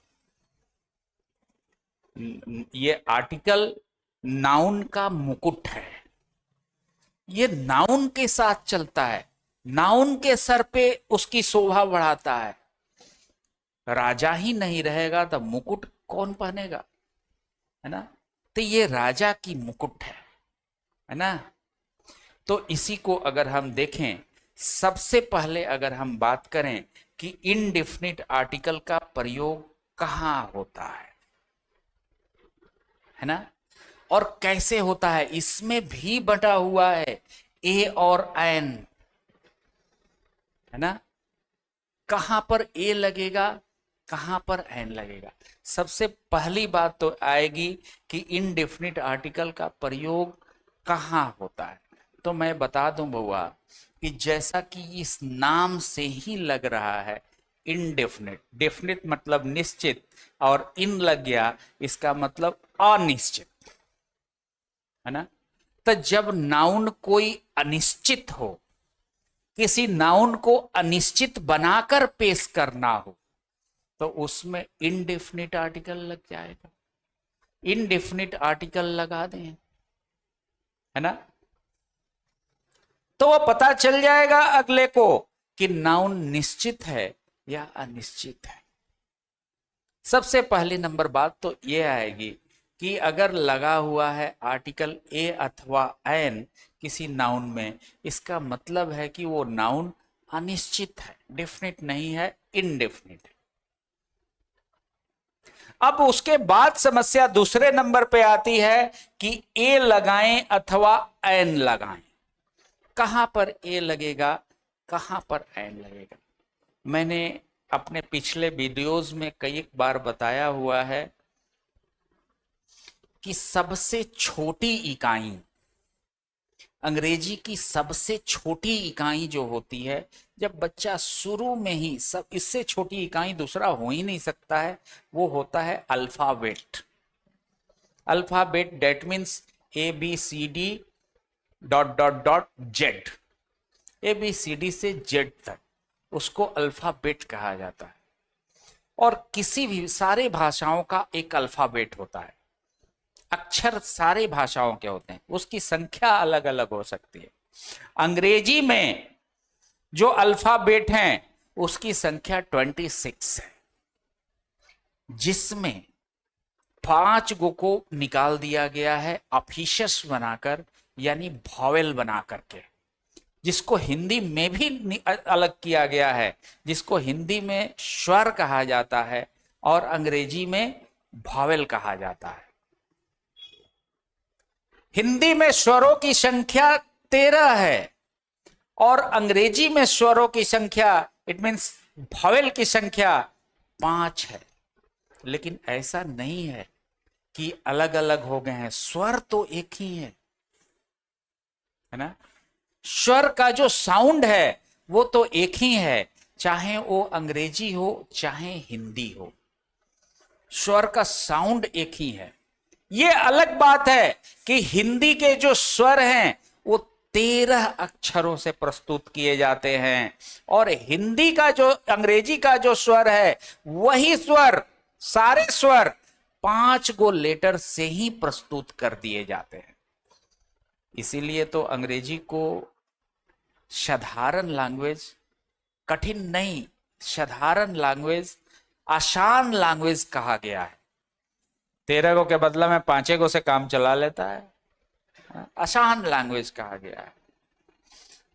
ये आर्टिकल नाउन का मुकुट है, ये नाउन के साथ चलता है, नाउन के सर पे उसकी शोभा बढ़ाता है। राजा ही नहीं रहेगा तो मुकुट कौन पहनेगा, है ना। तो ये राजा की मुकुट है ना। तो इसी को अगर हम देखें, सबसे पहले अगर हम बात करें कि इनडेफिनिट आर्टिकल का प्रयोग कहां होता है ना, और कैसे होता है, इसमें भी बटा हुआ है ए और एन, है ना। कहां पर ए लगेगा, कहां पर एन लगेगा। सबसे पहली बात तो आएगी कि इनडेफिनिट आर्टिकल का प्रयोग कहां होता है। तो मैं बता दूं बउआ कि जैसा कि इस नाम से ही लग रहा है इनडेफिनिट, डेफिनिट मतलब निश्चित और इन लग गया, इसका मतलब अनिश्चित। है ना। तो जब नाउन कोई अनिश्चित हो, किसी नाउन को अनिश्चित बनाकर पेश करना हो, तो उसमें इनडेफिनिट आर्टिकल लग जाएगा। इनडेफिनिट आर्टिकल लगा दें, है ना, तो वो पता चल जाएगा अगले को कि नाउन निश्चित है या अनिश्चित है। सबसे पहली नंबर बात तो ये आएगी कि अगर लगा हुआ है आर्टिकल ए अथवा एन किसी नाउन में, इसका मतलब है कि वो नाउन अनिश्चित है, डेफिनिट नहीं है, इनडेफिनिट है। अब उसके बाद समस्या दूसरे नंबर पे आती है कि ए लगाएं अथवा एन लगाएं। कहां पर ए लगेगा, कहां पर एन लगेगा। मैंने अपने पिछले वीडियोस में कई बार बताया हुआ है कि सबसे छोटी इकाई, अंग्रेजी की सबसे छोटी इकाई जो होती है, जब बच्चा शुरू में ही, सब इससे छोटी इकाई दूसरा हो ही नहीं सकता है, वो होता है alphabet. Alphabet that means A B C D dot dot dot Z, A B C D से जेड तक, उसको अल्फाबेट कहा जाता है। और किसी भी, सारे भाषाओं का एक अल्फाबेट होता है, अक्षर सारे भाषाओं के होते हैं, उसकी संख्या अलग अलग हो सकती है। अंग्रेजी में जो अल्फाबेट हैं उसकी संख्या 26 है, जिसमें 5 गो को निकाल दिया गया है अफिशस बनाकर, यानी वॉवेल बना करके, जिसको हिंदी में भी अलग किया गया है, जिसको हिंदी में स्वर कहा जाता है और अंग्रेजी में वॉवेल कहा जाता है। हिंदी में स्वरों की संख्या 13 है और अंग्रेजी में स्वरों की संख्या, इट मीन्स वॉवेल की संख्या 5 है। लेकिन ऐसा नहीं है कि अलग अलग हो गए हैं, स्वर तो एक ही है ना। स्वर का जो साउंड है वो तो एक ही है, चाहे वो अंग्रेजी हो चाहे हिंदी हो, स्वर का साउंड एक ही है। ये अलग बात है कि हिंदी के जो स्वर हैं वो 13 अक्षरों से प्रस्तुत किए जाते हैं, और हिंदी का जो, अंग्रेजी का जो स्वर है, वही स्वर, सारे स्वर 5 गो लेटर से ही प्रस्तुत कर दिए जाते हैं। इसीलिए तो अंग्रेजी को साधारण लैंग्वेज, कठिन नहीं, साधारण लैंग्वेज, आसान लैंग्वेज कहा गया है। 13 गो के बदला में 5 गो से काम चला लेता है, आसान लैंग्वेज कहा गया है।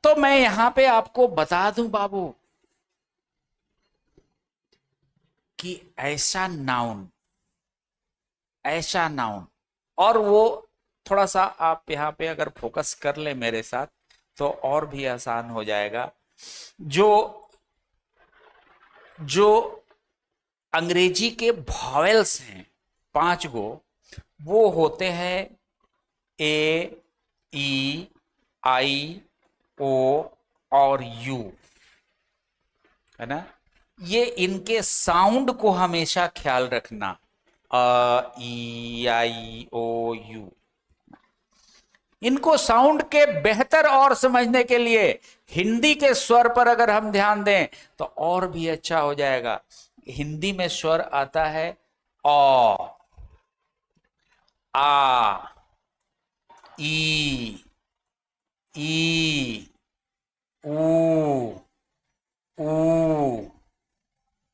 तो मैं यहां पे आपको बता दूं बाबू कि ऐसा नाउन, ऐसा नाउन, और वो थोड़ा सा आप यहां पे अगर फोकस कर ले मेरे साथ तो और भी आसान हो जाएगा। जो जो अंग्रेजी के वॉवेल्स हैं 5 गो, वो होते हैं ए, ई, आई, ओ और यू, है ना। ये इनके साउंड को हमेशा ख्याल रखना, अ, ई, आई, ओ, यू। इनको साउंड के बेहतर और समझने के लिए हिंदी के स्वर पर अगर हम ध्यान दें तो और भी अच्छा हो जाएगा। हिंदी में स्वर आता है अ, आ, ई, ऊ, ऊ,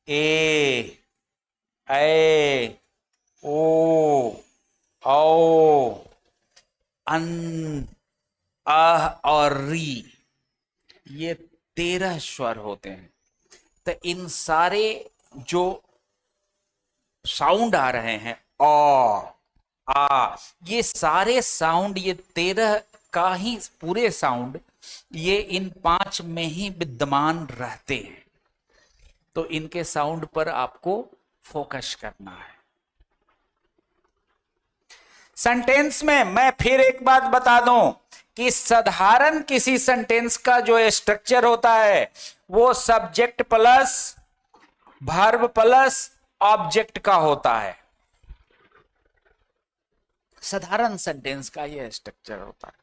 ए, ओ, औ, अन, आह और री, ये 13 स्वर होते हैं। तो इन सारे जो साउंड आ रहे हैं, आ, ये सारे साउंड, ये 13 का ही पूरे साउंड, ये इन 5 में ही विद्यमान रहते हैं। तो इनके साउंड पर आपको फोकस करना है। सेंटेंस में मैं फिर एक बात बता दूं कि साधारण किसी सेंटेंस का जो स्ट्रक्चर होता है वो subject plus verb plus object का होता है। साधारण सेंटेंस का ये स्ट्रक्चर होता है।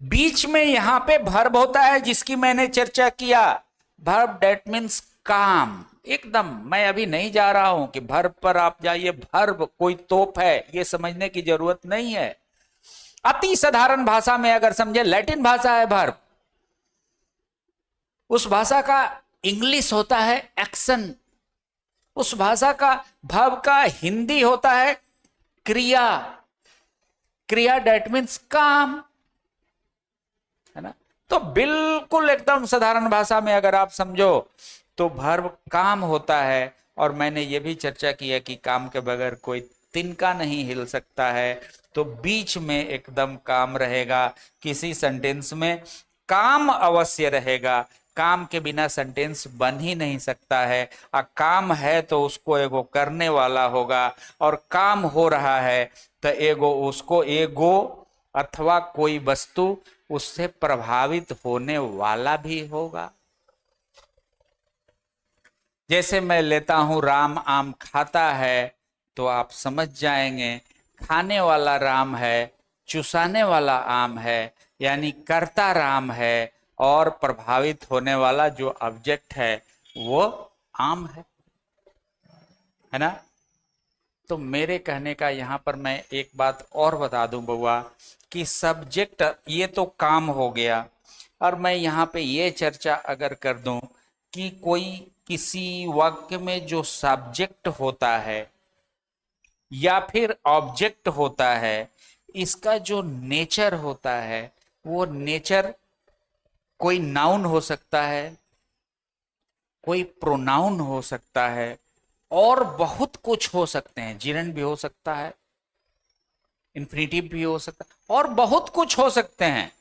बीच में यहां पे वर्ब होता है जिसकी मैंने चर्चा किया, वर्ब दैट मीन्स काम। एकदम मैं अभी नहीं जा रहा हूं कि वर्ब पर आप जाइए, वर्ब कोई तोप है ये समझने की जरूरत नहीं है। अति साधारण भाषा में अगर समझे, लैटिन भाषा है वर्ब, उस भाषा का इंग्लिश होता है एक्शन, उस भाषा का वर्ब का हिंदी होता है क्रिया। क्रिया दैट मीन्स काम, है ना। तो बिल्कुल एकदम साधारण भाषा में अगर आप समझो तो वर्ब काम होता है। और मैंने ये भी चर्चा की है कि काम के बगैर कोई तिनका नहीं हिल सकता है, तो बीच में एकदम काम रहेगा। किसी सेंटेंस में काम अवश्य रहेगा, काम के बिना सेंटेंस बन ही नहीं सकता है। काम है तो उसको एगो करने वाला होगा, और काम हो रहा है तो एगो उसको एगो अथवा कोई वस्तु उससे प्रभावित होने वाला भी होगा। जैसे मैं लेता हूं राम आम खाता है, तो आप समझ जाएंगे खाने वाला राम है, चुसाने वाला आम है, यानी कर्ता राम है, और प्रभावित होने वाला जो ऑब्जेक्ट है वो आम है ना। तो मेरे कहने का यहां पर मैं एक बात और बता दूं बउआ, कि सब्जेक्ट ये तो काम हो गया, और मैं यहां पे ये चर्चा अगर कर दूं कि कोई किसी वाक्य में जो सब्जेक्ट होता है या फिर ऑब्जेक्ट होता है, इसका जो नेचर होता है, वो नेचर कोई नाउन हो सकता है, कोई प्रोनाउन हो सकता है, और बहुत कुछ हो सकते हैं। जिरंड भी हो सकता है, इन्फिनिटिव भी हो सकता है, और बहुत कुछ हो सकते हैं,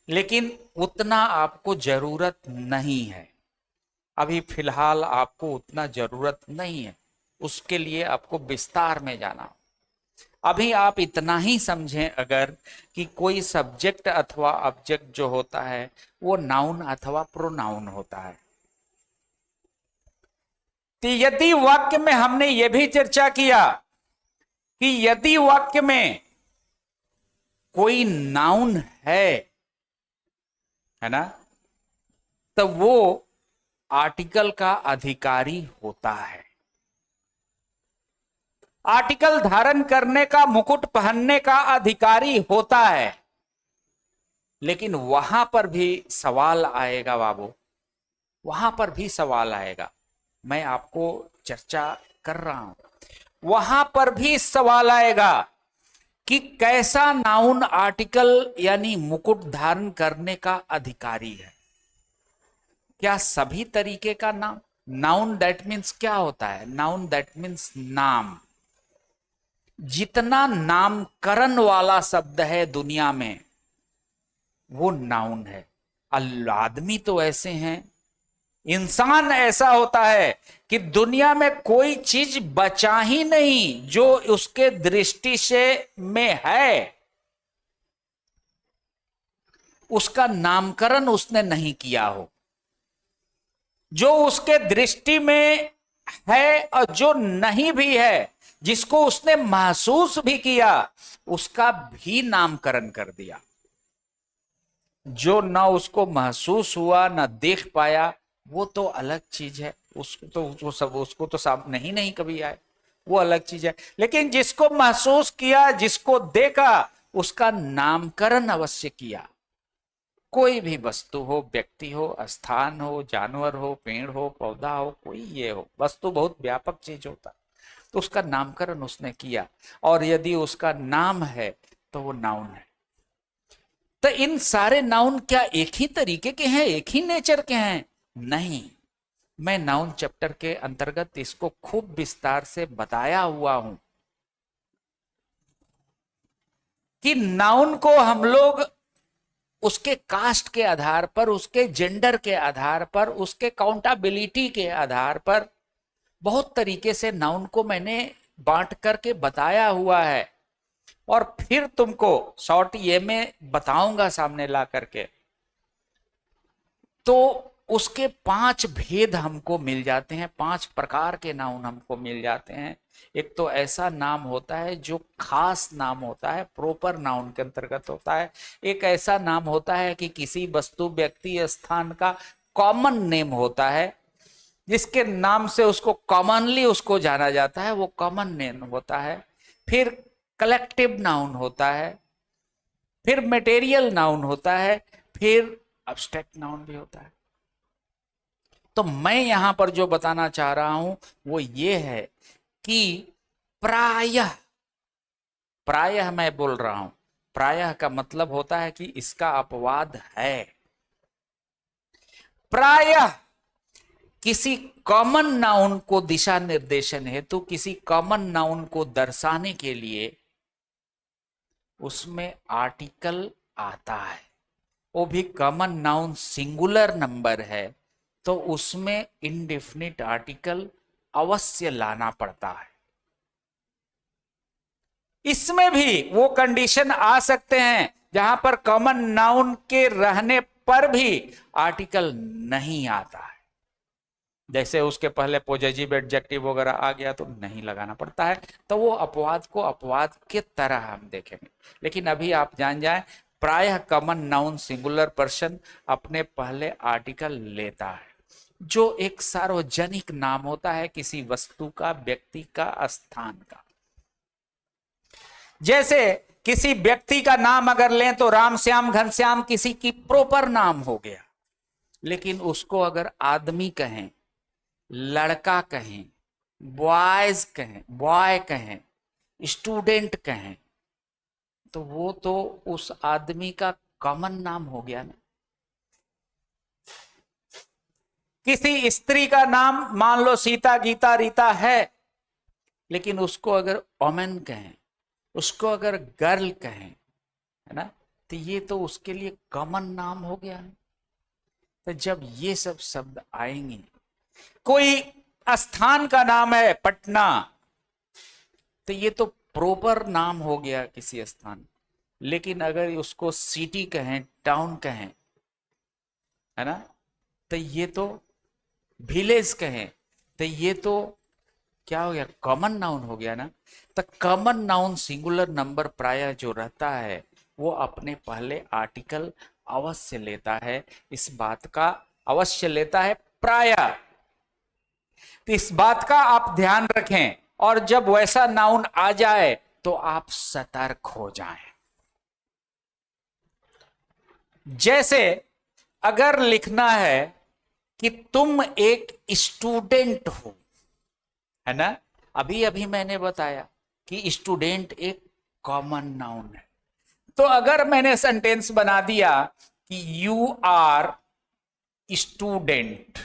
लेकिन उतना आपको जरूरत नहीं है। अभी फिलहाल आपको उतना जरूरत नहीं है, उसके लिए आपको विस्तार में जाना। अभी आप इतना ही समझें अगर कि कोई सब्जेक्ट अथवा ऑब्जेक्ट जो होता है वो नाउन अथवा प्रोनाउन होता है। तो यदि वाक्य में हमने ये भी चर्चा किया कि यदि वाक्य में कोई नाउन है ना, तो वो आर्टिकल का अधिकारी होता है। आर्टिकल धारण करने का, मुकुट पहनने का अधिकारी होता है। लेकिन वहां पर भी सवाल आएगा बाबू, वहां पर भी सवाल आएगा। मैं आपको चर्चा कर रहा हूं, वहां पर भी सवाल आएगा कि कैसा नाउन आर्टिकल यानी मुकुट धारण करने का अधिकारी है। क्या सभी तरीके का नाम? नाउन दैट मीन्स क्या होता है? नाउन दैट मीन्स नाम। जितना नामकरण वाला शब्द है दुनिया में वो नाउन है। आदमी तो ऐसे हैं, इंसान ऐसा होता है कि दुनिया में कोई चीज बचा ही नहीं जो उसके दृष्टि से में है, उसका नामकरण उसने नहीं किया हो। जो उसके दृष्टि में है और जो नहीं भी है, जिसको उसने महसूस भी किया, उसका भी नामकरण कर दिया। जो ना उसको महसूस हुआ ना देख पाया, वो तो अलग चीज है, उसको तो सामने नहीं कभी आए, वो अलग चीज है। लेकिन जिसको महसूस किया, जिसको देखा, उसका नामकरण अवश्य किया। कोई भी वस्तु हो, व्यक्ति हो, स्थान हो, जानवर हो, पेड़ हो, पौधा हो, कोई ये हो, वस्तु बहुत व्यापक चीज होता है, तो उसका नामकरण उसने किया। और यदि उसका नाम है तो वो नाउन है। तो इन सारे नाउन क्या एक ही तरीके के हैं, एक ही नेचर के हैं? नहीं। मैं नाउन चैप्टर के अंतर्गत इसको खूब विस्तार से बताया हुआ हूं कि नाउन को हम लोग उसके कास्ट के आधार पर, उसके जेंडर के आधार पर, उसके काउंटेबिलिटी के आधार पर बहुत तरीके से नाउन को मैंने बांट करके बताया हुआ है। और फिर तुमको शॉर्ट ये में बताऊंगा सामने ला करके। तो उसके 5 भेद हमको मिल जाते हैं, 5 प्रकार के नाउन हमको मिल जाते हैं। एक तो ऐसा नाम होता है जो खास नाम होता है, प्रोपर नाउन के अंतर्गत होता है। एक ऐसा नाम होता है कि किसी वस्तु, व्यक्ति, स्थान का कॉमन नेम होता है, जिसके नाम से उसको कॉमनली उसको जाना जाता है, वो कॉमन नेम होता है। फिर कलेक्टिव नाउन होता है, फिर मटेरियल नाउन होता है, फिर अब्स्ट्रैक्ट नाउन भी होता है। तो मैं यहां पर जो बताना चाह रहा हूं वो ये है कि प्रायः, प्रायः मैं बोल रहा हूं, प्रायः का मतलब होता है कि इसका अपवाद है। प्रायः किसी कॉमन नाउन को दिशा निर्देशन हेतु, किसी कॉमन नाउन को दर्शाने के लिए उसमें आर्टिकल आता है, वो भी कॉमन नाउन सिंगुलर नंबर है तो उसमें इंडेफिनिट आर्टिकल अवश्य लाना पड़ता है। इसमें भी वो कंडीशन आ सकते हैं जहां पर कॉमन नाउन के रहने पर भी आर्टिकल नहीं आता है, जैसे उसके पहले पॉजिटिव एडजेक्टिव वगैरह आ गया तो नहीं लगाना पड़ता है। तो वो अपवाद को अपवाद के तरह हम देखेंगे। लेकिन अभी आप जान जाएं, प्रायः कॉमन नाउन सिंगुलर पर्सन अपने पहले आर्टिकल लेता है, जो एक सार्वजनिक नाम होता है किसी वस्तु का, व्यक्ति का, स्थान का। जैसे किसी व्यक्ति का नाम अगर लें तो राम श्याम घनश्याम किसी की प्रॉपर नाम हो गया, लेकिन उसको अगर आदमी कहें, लड़का कहें, बॉयज कहें, बॉय कहें, स्टूडेंट कहें, तो वो तो उस आदमी का कॉमन नाम हो गया ना। किसी स्त्री का नाम मान लो सीता, गीता, रीता है, लेकिन उसको अगर ओमेन कहें, उसको अगर गर्ल कहें, है ना, तो ये तो उसके लिए कॉमन नाम हो गया ना। तो जब ये सब शब्द आएंगे, कोई स्थान का नाम है पटना, तो ये तो प्रॉपर नाम हो गया किसी स्थान, लेकिन अगर उसको सिटी कहें, टाउन कहें, है ना, तो ये तो विलेज कहें, तो ये तो क्या हो गया, कॉमन नाउन हो गया ना। तो कॉमन नाउन सिंगुलर नंबर प्रायः जो रहता है वो अपने पहले आर्टिकल अवश्य लेता है, इस बात का अवश्य लेता है प्रायः। तो इस बात का आप ध्यान रखें, और जब वैसा नाउन आ जाए तो आप सतर्क हो जाएं। जैसे अगर लिखना है कि तुम एक स्टूडेंट हो, है ना, अभी अभी मैंने बताया कि स्टूडेंट एक कॉमन नाउन है। तो अगर मैंने सेंटेंस बना दिया कि यू आर स्टूडेंट,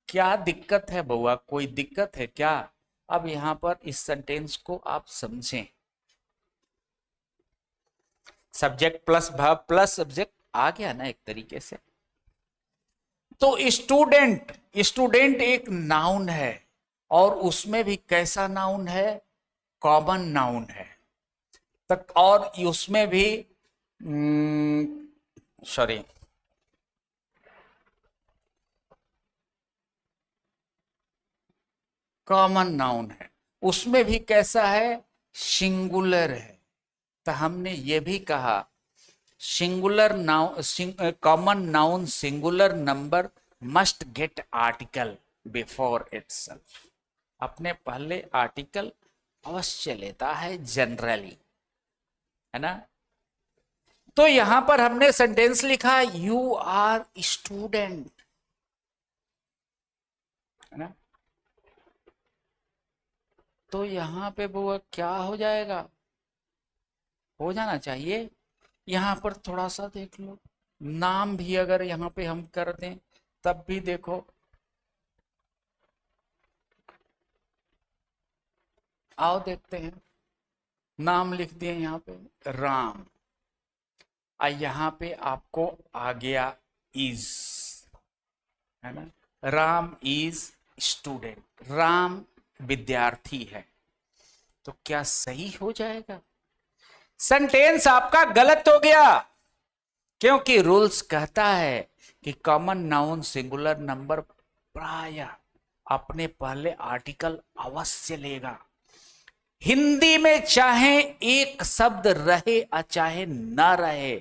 क्या दिक्कत है बउआ, कोई दिक्कत है क्या? अब यहां पर इस सेंटेंस को आप समझें, subject plus verb plus subject आ गया ना एक तरीके से। तो स्टूडेंट, स्टूडेंट एक नाउन है, और उसमें भी कैसा नाउन है, कॉमन नाउन है तक, और उसमें भी सॉरी कॉमन नाउन है, उसमें भी कैसा है, सिंगुलर है। तो हमने ये भी कहा singular noun, common noun singular number must get article before itself, अपने पहले आर्टिकल अवश्य लेता है जनरली, है ना। तो यहां पर हमने सेंटेंस लिखा यू आर स्टूडेंट, है ना। तो यहां पे वो क्या हो जाएगा, हो जाना चाहिए। यहां पर थोड़ा सा देख लो, नाम भी अगर यहां पे हम कर दें तब भी देखो, आओ देखते हैं, नाम लिख दिए यहां पे राम, यहां पे आपको आ गया इज, है ना, राम इज स्टूडेंट, राम विद्यार्थी है। तो क्या सही हो जाएगा? सेंटेंस आपका गलत हो गया, क्योंकि रूल्स कहता है कि कॉमन नाउन सिंगुलर नंबर प्राय अपने पहले आर्टिकल अवश्य लेगा। हिंदी में चाहे एक शब्द रहे या चाहे ना रहे,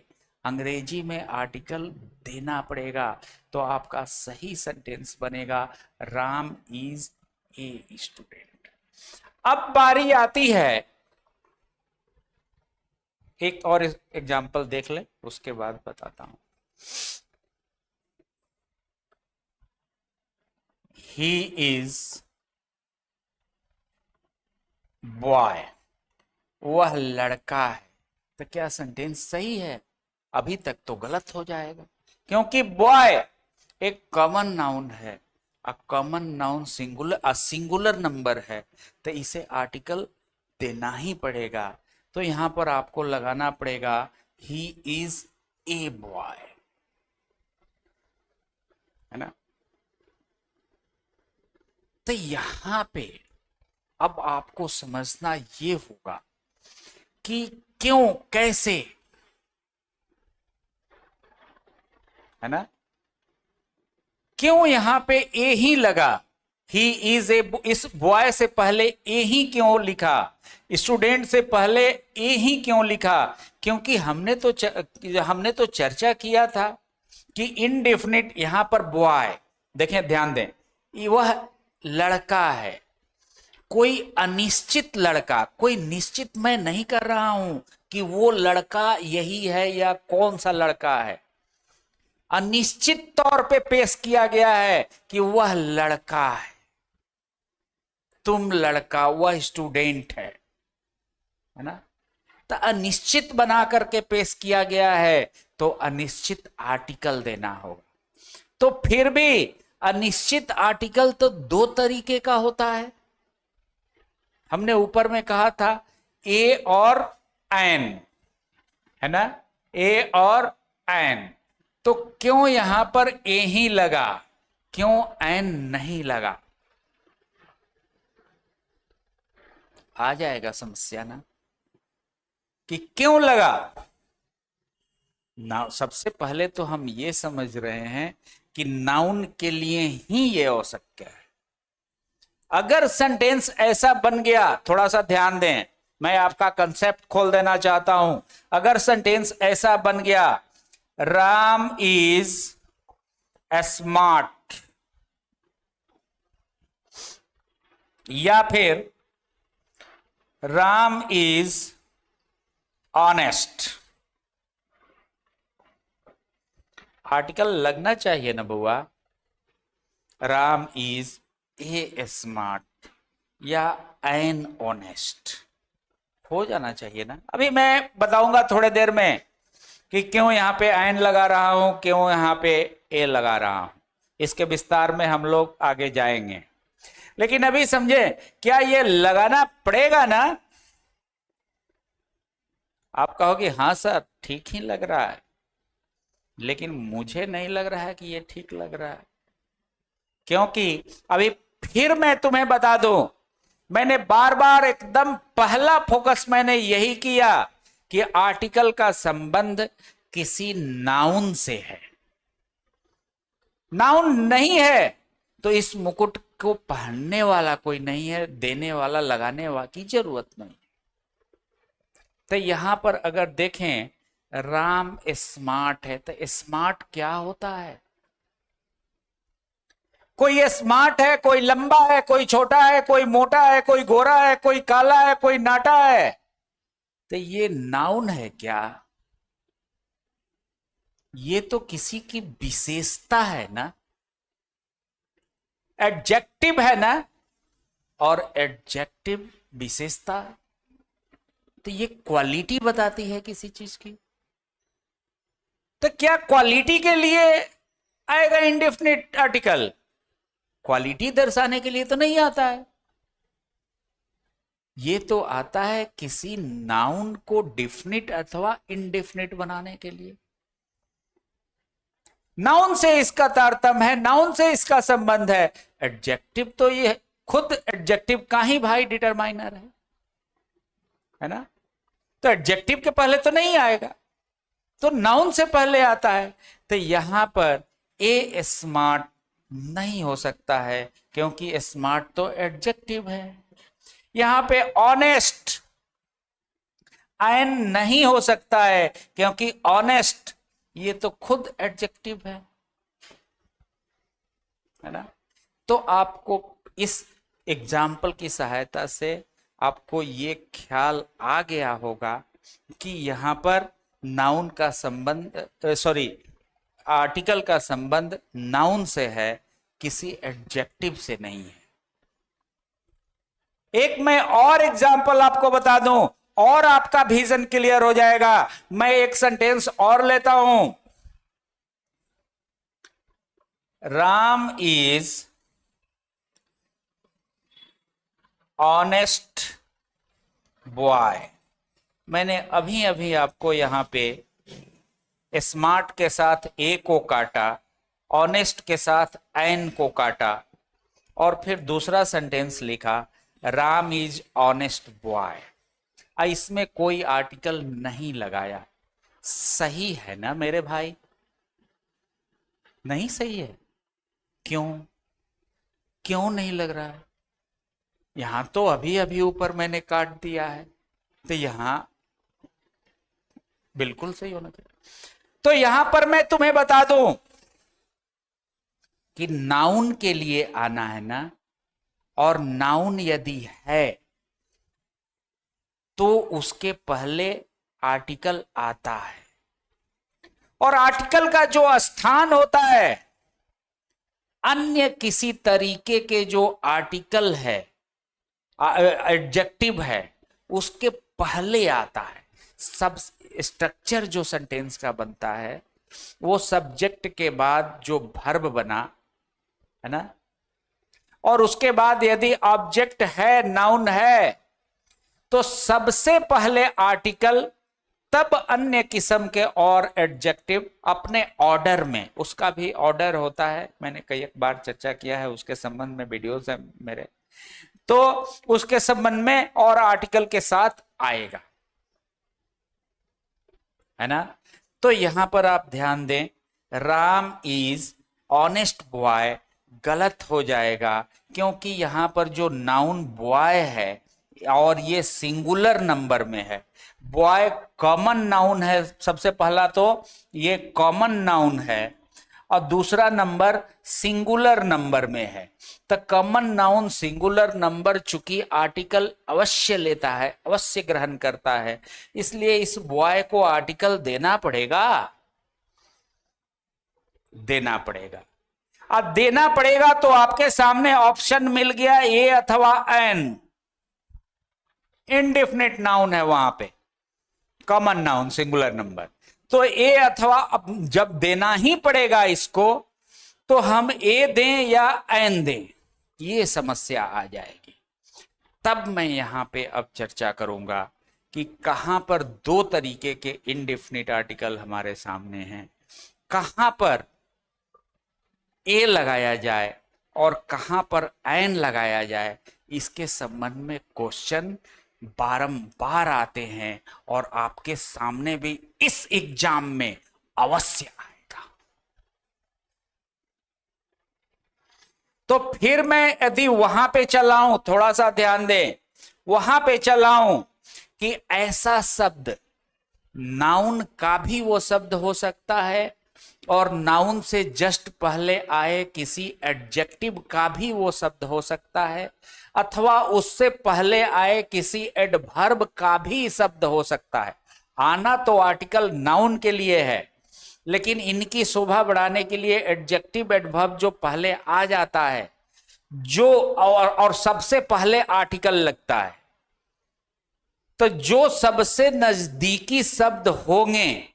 अंग्रेजी में आर्टिकल देना पड़ेगा, तो आपका सही सेंटेंस बनेगा राम इज ए स्टूडेंट। अब बारी आती है, एक और एग्जाम्पल देख ले, उसके बाद बताता हूं। ही इज बॉय, वह लड़का है। तो क्या सेंटेंस सही है? अभी तक तो गलत हो जाएगा, क्योंकि बॉय एक कॉमन नाउन है, a common noun singular number है, तो इसे आर्टिकल देना ही पड़ेगा। तो यहां पर आपको लगाना पड़ेगा ही इज ए बॉय, है ना। तो यहां पे अब आपको समझना ये होगा कि क्यों, कैसे, है ना, क्यों यहां पे ए ही लगा। ही इज ए, इस बॉय से पहले ए ही क्यों लिखा, स्टूडेंट से पहले ए ही क्यों लिखा? क्योंकि हमने तो चर्चा किया था कि इनडेफिनिट यहां पर बॉय, देखें ध्यान दें, वह लड़का है, कोई अनिश्चित लड़का, कोई निश्चित मैं नहीं कर रहा हूं कि वो लड़का यही है या कौन सा लड़का है। अनिश्चित तौर पे पेश किया गया है कि वह लड़का है, तुम लड़का, वह स्टूडेंट है ना। तो अनिश्चित बना करके पेश किया गया है, तो अनिश्चित आर्टिकल देना होगा। तो फिर भी अनिश्चित आर्टिकल तो दो तरीके का होता है। हमने ऊपर में कहा था ए और एन, है ना, ए और एन। तो क्यों यहां पर ए ही लगा, क्यों एन नहीं लगा? आ जाएगा समस्या ना कि क्यों लगा ना। सबसे पहले तो हम ये समझ रहे हैं कि नाउन के लिए ही ये हो सकता है। अगर सेंटेंस ऐसा बन गया, थोड़ा सा ध्यान दें, मैं आपका कंसेप्ट खोल देना चाहता हूं। अगर सेंटेंस ऐसा बन गया, राम इज स्मार्ट, या फिर राम इज ऑनेस्ट, आर्टिकल लगना चाहिए ना बुआ। राम इज ए स्मार्ट या एन ऑनेस्ट हो जाना चाहिए ना। अभी मैं बताऊंगा थोड़े देर में कि क्यों यहां पे एन लगा रहा हूं, क्यों यहां पे ए लगा रहा हूं। इसके विस्तार में हम लोग आगे जाएंगे, लेकिन अभी समझे क्या ये लगाना पड़ेगा ना। आप कहोगे हाँ सर ठीक ही लग रहा है, लेकिन मुझे नहीं लग रहा है कि ये ठीक लग रहा है। क्योंकि अभी फिर मैं तुम्हें बता दूं, मैंने बार बार एकदम पहला फोकस मैंने यही किया कि आर्टिकल का संबंध किसी नाउन से है। नाउन नहीं है तो इस मुकुट को पहनने वाला कोई नहीं है, देने वाला, लगाने वाला की जरूरत नहीं। तो यहां पर अगर देखें राम स्मार्ट है, तो स्मार्ट क्या होता है? कोई स्मार्ट है, कोई लंबा है, कोई छोटा है, कोई मोटा है, कोई गोरा है, कोई काला है, कोई नाटा है। तो ये नाउन है क्या? ये तो किसी की विशेषता है ना, एडजेक्टिव है ना, और एडजेक्टिव विशेषता, तो ये क्वालिटी बताती है किसी चीज की। तो क्या क्वालिटी के लिए आएगा इंडेफिनिट आर्टिकल? क्वालिटी दर्शाने के लिए तो नहीं आता है। ये तो आता है किसी नाउन को डिफिनिट अथवा इनडेफिनिट बनाने के लिए। नाउन से इसका तारतम्य है, नाउन से इसका संबंध है। एडजेक्टिव तो ये खुद एडजेक्टिव का ही भाई डिटरमाइनर है ना। तो एडजेक्टिव के पहले तो नहीं आएगा। तो नाउन से पहले आता है। तो यहां पर ए स्मार्ट नहीं हो सकता है, क्योंकि स्मार्ट तो एडजेक्टिव है। यहां पे ऑनेस्ट एन नहीं हो सकता है, क्योंकि ऑनेस्ट ये तो खुद एडजेक्टिव है ना। तो आपको इस एग्जाम्पल की सहायता से आपको ये ख्याल आ गया होगा कि यहां पर नाउन का संबंध, सॉरी, आर्टिकल का संबंध नाउन से है, किसी एडजेक्टिव से नहीं है। एक मैं और एग्जाम्पल आपको बता दूं और आपका विजन क्लियर हो जाएगा। मैं एक सेंटेंस और लेता हूं। Ram is honest boy. मैंने अभी अभी आपको यहां पे स्मार्ट के साथ ए को काटा, ऑनेस्ट के साथ एन को काटा, और फिर दूसरा सेंटेंस लिखा राम इज ऑनेस्ट बॉय। इसमें कोई आर्टिकल नहीं लगाया। सही है ना मेरे भाई? नहीं सही है? क्यों? क्यों नहीं लग रहा है? यहां तो अभी अभी ऊपर मैंने काट दिया है, तो यहां बिल्कुल सही होना चाहिए। तो यहां पर मैं तुम्हें बता दूं कि नाउन के लिए आना है ना, और नाउन यदि है तो उसके पहले आर्टिकल आता है, और आर्टिकल का जो स्थान होता है अन्य किसी तरीके के जो आर्टिकल है, एडजेक्टिव है, उसके पहले आता है। सब स्ट्रक्चर जो सेंटेंस का बनता है वो सब्जेक्ट के बाद जो वर्ब बना है ना, और उसके बाद यदि ऑब्जेक्ट है, नाउन है, तो सबसे पहले आर्टिकल, तब अन्य किस्म के और एडजेक्टिव अपने ऑर्डर में। उसका भी ऑर्डर होता है, मैंने कई बार चर्चा किया है, उसके संबंध में वीडियोस है मेरे, तो उसके संबंध में और आर्टिकल के साथ आएगा, है ना। तो यहां पर आप ध्यान दें, राम इज ऑनेस्ट बॉय गलत हो जाएगा, क्योंकि यहां पर जो नाउन बॉय है और ये सिंगुलर नंबर में है। बॉय कॉमन नाउन है, सबसे पहला तो ये कॉमन नाउन है, और दूसरा नंबर सिंगुलर नंबर में है। तो कॉमन नाउन सिंगुलर नंबर चूंकि आर्टिकल अवश्य लेता है, अवश्य ग्रहण करता है, इसलिए इस बॉय को आर्टिकल देना पड़ेगा, देना पड़ेगा। अब देना पड़ेगा तो आपके सामने ऑप्शन मिल गया ए अथवा एन। इनडेफिनेट नाउन है वहां पे, कॉमन नाउन सिंगुलर नंबर, तो ए अथवा, अब जब देना ही पड़ेगा इसको, तो हम ए दें या एन दें, ये समस्या आ जाएगी। तब मैं यहां पे अब चर्चा करूंगा कि कहां पर दो तरीके के इनडेफिनिट आर्टिकल हमारे सामने हैं, कहां पर ए लगाया जाए और कहां पर एन लगाया जाए। इसके संबंध में क्वेश्चन बारंबार आते हैं, और आपके सामने भी इस एग्जाम में अवश्य आएगा। तो फिर मैं यदि वहां पे चलाऊं, थोड़ा सा ध्यान दें, वहां पे चलाऊं कि ऐसा शब्द नाउन का भी वो शब्द हो सकता है, और नाउन से जस्ट पहले आए किसी एडजेक्टिव का भी वो शब्द हो सकता है, अथवा उससे पहले आए किसी एडवर्ब का भी शब्द हो सकता है। आना तो आर्टिकल नाउन के लिए है, लेकिन इनकी शोभा बढ़ाने के लिए एडजेक्टिव एडवर्ब जो पहले आ जाता है, जो और सबसे पहले आर्टिकल लगता है। तो जो सबसे नजदीकी शब्द होंगे,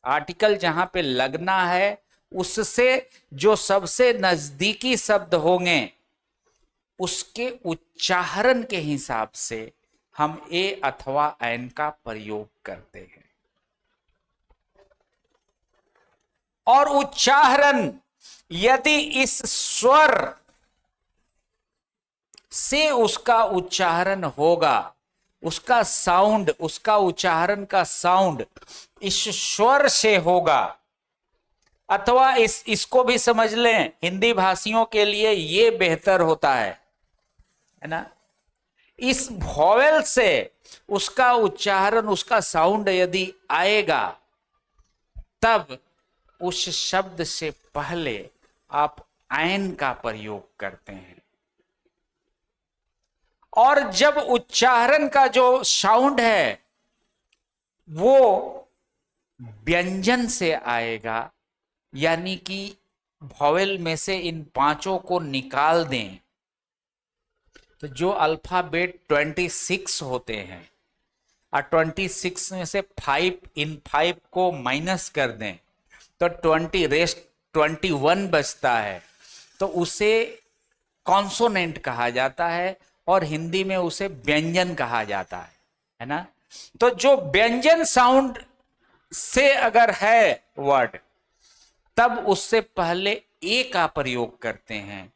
आर्टिकल जहां पे लगना है उससे जो सबसे नजदीकी शब्द होंगे, उसके उच्चारण के हिसाब से हम ए अथवा एन का प्रयोग करते हैं। और उच्चारण यदि इस स्वर से उसका उच्चारण होगा, उसका साउंड, उसका उच्चारण का साउंड ईश्वर से होगा, अथवा इसको भी समझ लें, हिंदी भाषियों के लिए ये बेहतर होता है ना। इस वॉवेल से उसका उच्चारण, उसका साउंड यदि आएगा, तब उस शब्द से पहले आप ऐन का प्रयोग करते हैं। और जब उच्चारण का जो साउंड है वो व्यंजन से आएगा, यानी कि वॉवेल में से इन पांचों को निकाल दें, तो जो अल्फाबेट 26 होते हैं और 26 में से 5 को माइनस कर दें तो 21 बचता है, तो उसे कॉन्सोनेंट कहा जाता है और हिंदी में उसे व्यंजन कहा जाता है ना। तो जो व्यंजन साउंड से अगर है वर्ड, तब उससे पहले ए का प्रयोग करते हैं,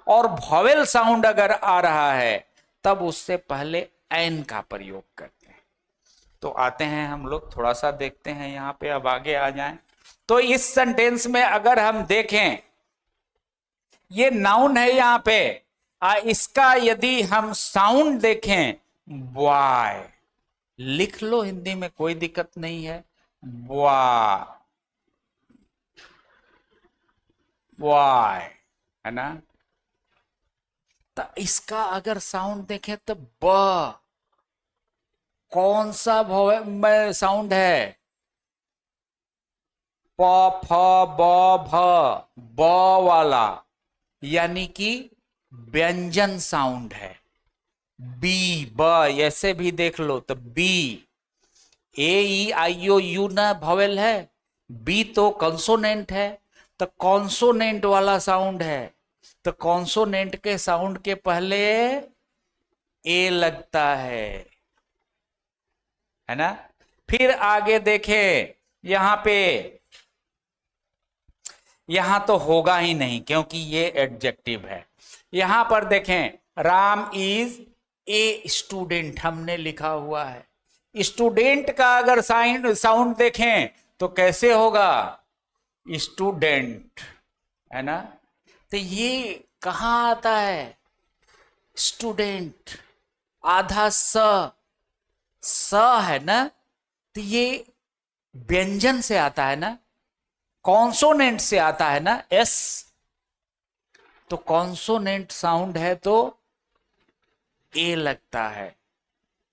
और वॉवेल साउंड अगर आ रहा है तब उससे पहले एन का प्रयोग करते हैं। तो आते हैं हम लोग, थोड़ा सा देखते हैं यहां पे, अब आगे आ जाएं। तो इस सेंटेंस में अगर हम देखें, ये नाउन है यहां पे, इसका यदि हम साउंड देखें, बॉय, लिख लो हिंदी में, कोई दिक्कत नहीं है, बॉय, बॉय, है ना। तो इसका अगर साउंड देखें तो ब, कौन सा साउंड है, प फ ब भ, ब वाला, यानी कि व्यंजन साउंड है। बी, ब, ऐसे भी देख लो तो B, A E I O U ना वॉवेल है, बी तो कंसोनेंट है, तो कॉन्सोनेंट वाला साउंड है, तो कॉन्सोनेंट के साउंड के पहले ए लगता है ना। फिर आगे देखें, यहां पे, यहां तो होगा ही नहीं क्योंकि ये एडजेक्टिव है। यहां पर देखें, राम इज ए स्टूडेंट हमने लिखा हुआ है, स्टूडेंट का अगर साउंड देखें तो कैसे होगा, स्टूडेंट, है ना। तो ये कहां आता है, स्टूडेंट, आधा स है ना, तो ये व्यंजन से आता है ना, कॉन्सोनेंट से आता है ना, एस, तो कॉन्सोनेंट साउंड है तो ए लगता है,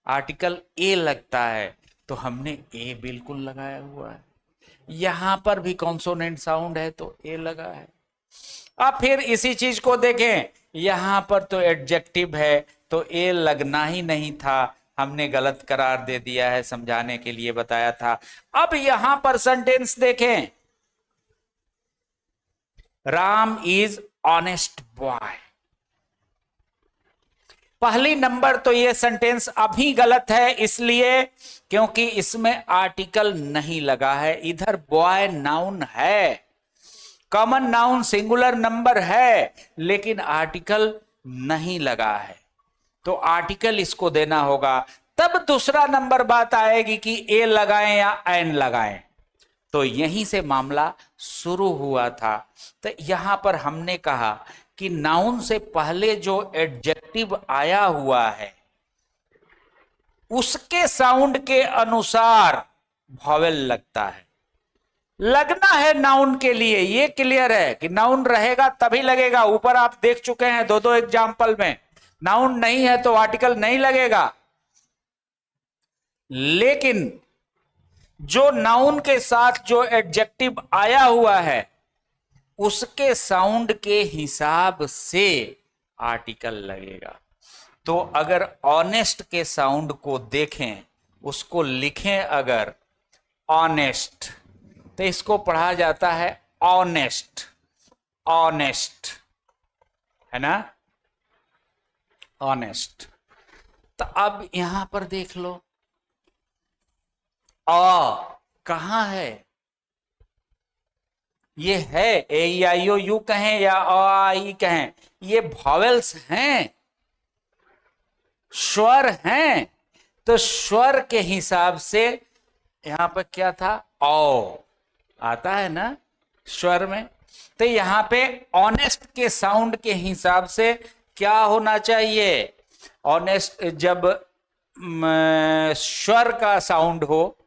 आर्टिकल ए लगता है, तो हमने ए बिल्कुल लगाया हुआ है। यहां पर भी कॉन्सोनेंट साउंड है तो ए लगा है। अब फिर इसी चीज को देखें, यहां पर तो एडजेक्टिव है तो ए लगना ही नहीं था, हमने गलत करार दे दिया है, समझाने के लिए बताया था। अब यहां पर सेंटेंस देखें, राम इज ऑनेस्ट बॉय, पहली नंबर तो ये सेंटेंस अभी गलत है, इसलिए क्योंकि इसमें आर्टिकल नहीं लगा है। इधर बॉय नाउन है, कॉमन नाउन सिंगुलर नंबर है, लेकिन आर्टिकल नहीं लगा है, तो आर्टिकल इसको देना होगा। तब दूसरा नंबर बात आएगी कि ए लगाएं या एन लगाएं, तो यहीं से मामला शुरू हुआ था। तो यहां पर हमने कहा कि नाउन से पहले जो एडजेक्टिव आया हुआ है उसके साउंड के अनुसार वॉवेल लगता है, लगना है नाउन के लिए, ये क्लियर है कि नाउन रहेगा तभी लगेगा। ऊपर आप देख चुके हैं दो दो एग्जाम्पल में, नाउन नहीं है तो आर्टिकल नहीं लगेगा। लेकिन जो नाउन के साथ जो एडजेक्टिव आया हुआ है उसके साउंड के हिसाब से आर्टिकल लगेगा। तो अगर ऑनेस्ट के साउंड को देखें, उसको लिखें अगर ऑनेस्ट, तो इसको पढ़ा जाता है ऑनेस्ट, ऑनेस्ट, है ना, ऑनेस्ट। तो अब यहां पर देख लो, कहां है, ये है ए ई आई ओ यू कहें या आई कहें, ये वॉवेल्स हैं, स्वर हैं, तो स्वर के हिसाब से यहां पर क्या था, ओ आता है ना स्वर में। तो यहां पे ऑनेस्ट के साउंड के हिसाब से क्या होना चाहिए, ऑनेस्ट जब स्वर का साउंड हो,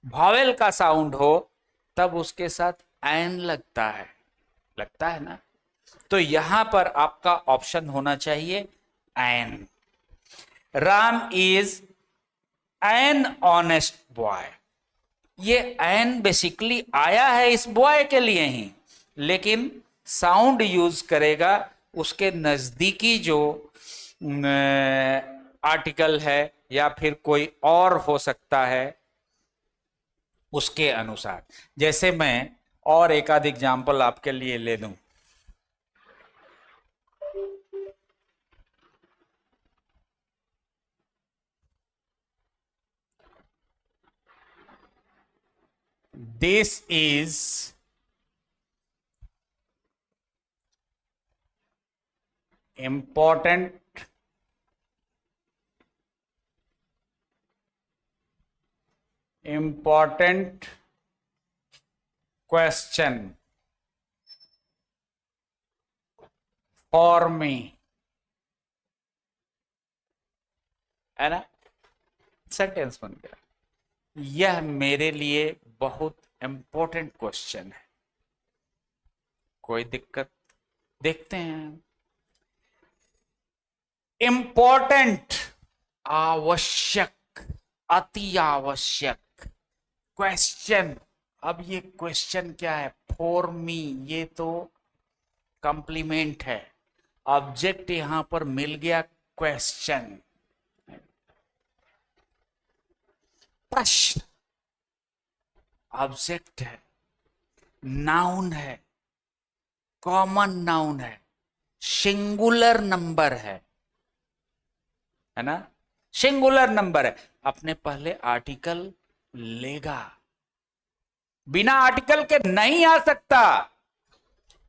वॉवेल का साउंड हो, तब उसके साथ एन लगता है ना। तो यहां पर आपका ऑप्शन होना चाहिए an. Ram is an honest boy. ये एन बेसिकली आया है इस बॉय के लिए ही, लेकिन साउंड यूज करेगा उसके नजदीकी जो आर्टिकल है या फिर कोई और हो सकता है उसके अनुसार। जैसे मैं और एक आध एग्जाम्पल आपके लिए ले दूं। This is important question for me, है ना, सेंटेंस बन गया। यह मेरे लिए बहुत इंपॉर्टेंट क्वेश्चन है। कोई दिक्कत, देखते हैं। इंपॉर्टेंट, आवश्यक, अति आवश्यक क्वेश्चन। अब ये क्वेश्चन क्या है, फॉर मी, ये तो कॉम्प्लीमेंट है। ऑब्जेक्ट यहां पर मिल गया क्वेश्चन, प्रश्न ऑब्जेक्ट है, नाउन है, कॉमन नाउन है, सिंगुलर नंबर है ना, सिंगुलर नंबर है। अपने पहले आर्टिकल लेगा, बिना आर्टिकल के नहीं आ सकता,